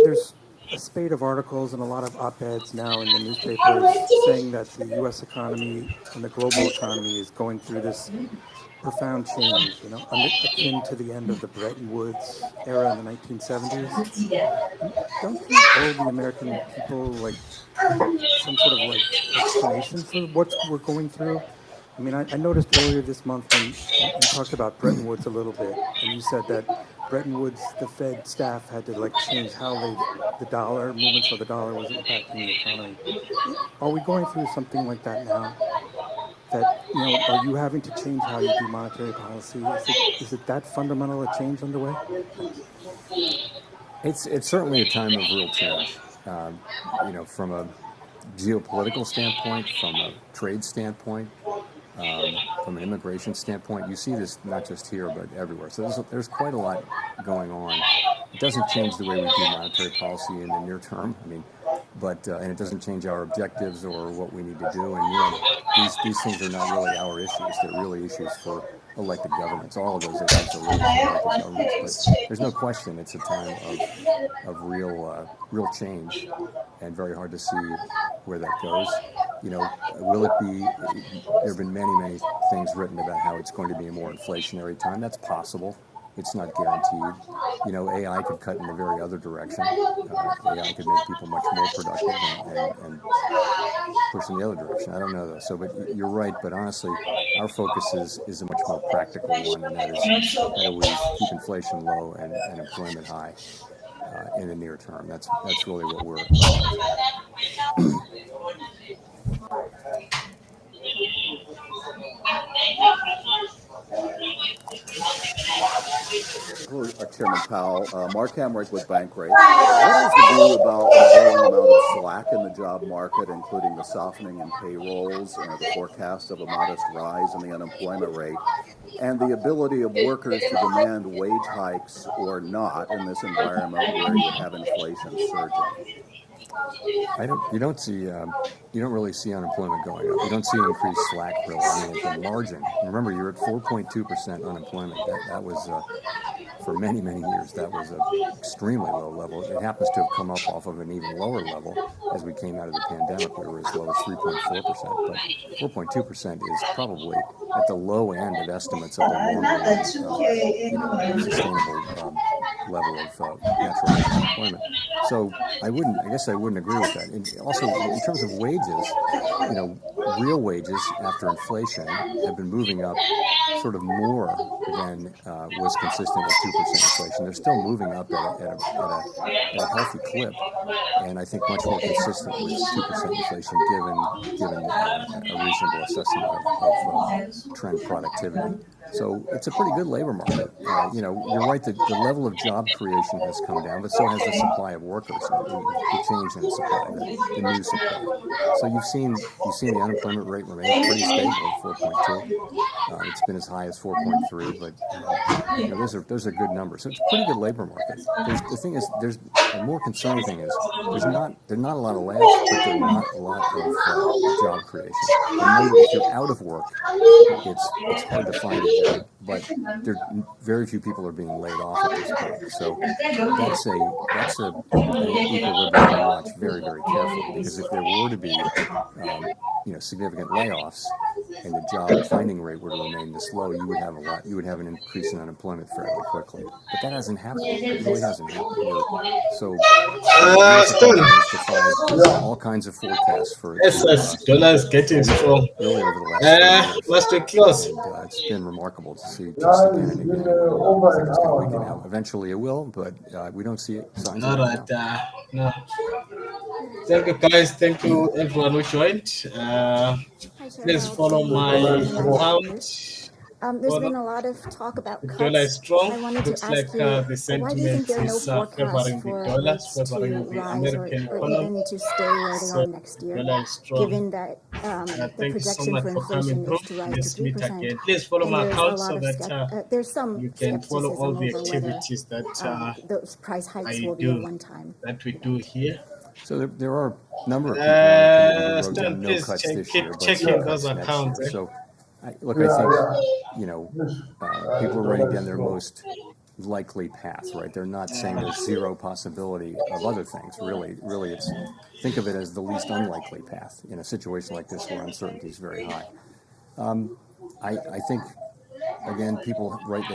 There's a spate of articles and a lot of op-eds now in the newspapers saying that the U.S. economy and the global economy is going through this profound change, akin to the end of the Bretton Woods era in the 1970s. Don't you owe the American people some sort of explanation for what we're going through? I mean, I noticed earlier this month when you talked about Bretton Woods a little bit, and you said that Bretton Woods, the Fed staff had to change how the dollar movements of the dollar was impacting the economy. Are we going through something like that now? That are you having to change how you do monetary policy? Is it that fundamental a change underway? Thanks. It's certainly a time of real change. From a geopolitical standpoint, from a trade standpoint, from an immigration standpoint. You see this not just here, but everywhere. So there's quite a lot going on. It doesn't change the way we do monetary policy in the near term. And it doesn't change our objectives or what we need to do. And these things are not really our issues. They're really issues for elected governments. All of those issues are really for elected governments. But there's no question it's a time of real change, and very hard to see where that goes. Will it be? There have been many things written about how it's going to be a more inflationary time. That's possible. It's not guaranteed. AI could cut in a very other direction. AI could make people much more productive and push in the other direction. I don't know though. So, but you're right. But honestly, our focus is a much more practical one, and that is how do we keep inflation low and employment high in the near term. That's really what we're about. Hello, Chairman Powell. Mark Hamrick with Bankrate. What is the view about the growing amount of slack in the job market, including the softening in payrolls, the forecast of a modest rise in the unemployment rate, and the ability of workers to demand wage hikes or not in this environment where you have inflation surging? You don't really see unemployment going up. You don't see increased slack really. I mean, at the margin. Remember, you're at 4.2% unemployment. That was for many, many years, that was an extremely low level. It happens to have come up off of an even lower level as we came out of the pandemic. We were as low as 3.4%, but 4.2% is probably at the low end of estimates of the longer run, sustainable level of natural rate of unemployment. So I guess I wouldn't agree with that. And also, in terms of wages, real wages after inflation have been moving up sort of more than was consistent with 2% inflation. They're still moving up at a healthy clip, and I think much more consistent with 2% inflation given a reasonable assessment of trend productivity. So it's a pretty good labor market. You're right that the level of job creation has come down, but so has the supply of workers, the change in the supply, the new supply. So you've seen the unemployment rate remain pretty stable at 4.2. It's been as high as 4.3, but those are good numbers. So it's a pretty good labor market. The thing is, there's a more concerning thing is there's not a lot of layoffs, but there's not a lot of job creation. If you're out of work, it's hard to find a job, but very few people are being laid off at this point. So that's an equilibrium we watch very, very carefully, because if there were to be significant layoffs and the job finding rate were to remain this low, you would have an increase in unemployment fairly quickly. But that hasn't happened. It really hasn't happened. All kinds of forecasts for dollars getting strong. Really over the last 3 years. Must we close? And it's been remarkable to see just again and again. I think it's going to weaken out. Eventually it will, but we don't see signs of it now. No. Thank you, guys. Thank you, everyone who joined. Please follow my account. There's been a lot of talk about cuts. Dollar is strong. I wanted Looks to ask like you, the why do you think sentiment there are no is forecasts favoring the for dollar, rates to favoring the rise American or economy. even to stay where they are next year, Dollar is strong. given that the Thank you so projection much for for coming inflation is through. to rise Let's to meet 3%? again. Please follow And my there's account a so lot that there's some you can follow all the skepticism over whether activities that those price hikes I will be a do, one-time. that we do here. So there are a number of people on the committee who wrote Stan, down no please cuts this keep year, but checking some those cuts next accounts. year. So I think people are writing down their most likely path, right? They're not saying there's zero possibility of other things. Really, think of it as the least unlikely path in a situation like this where uncertainty is very high. I think again, people write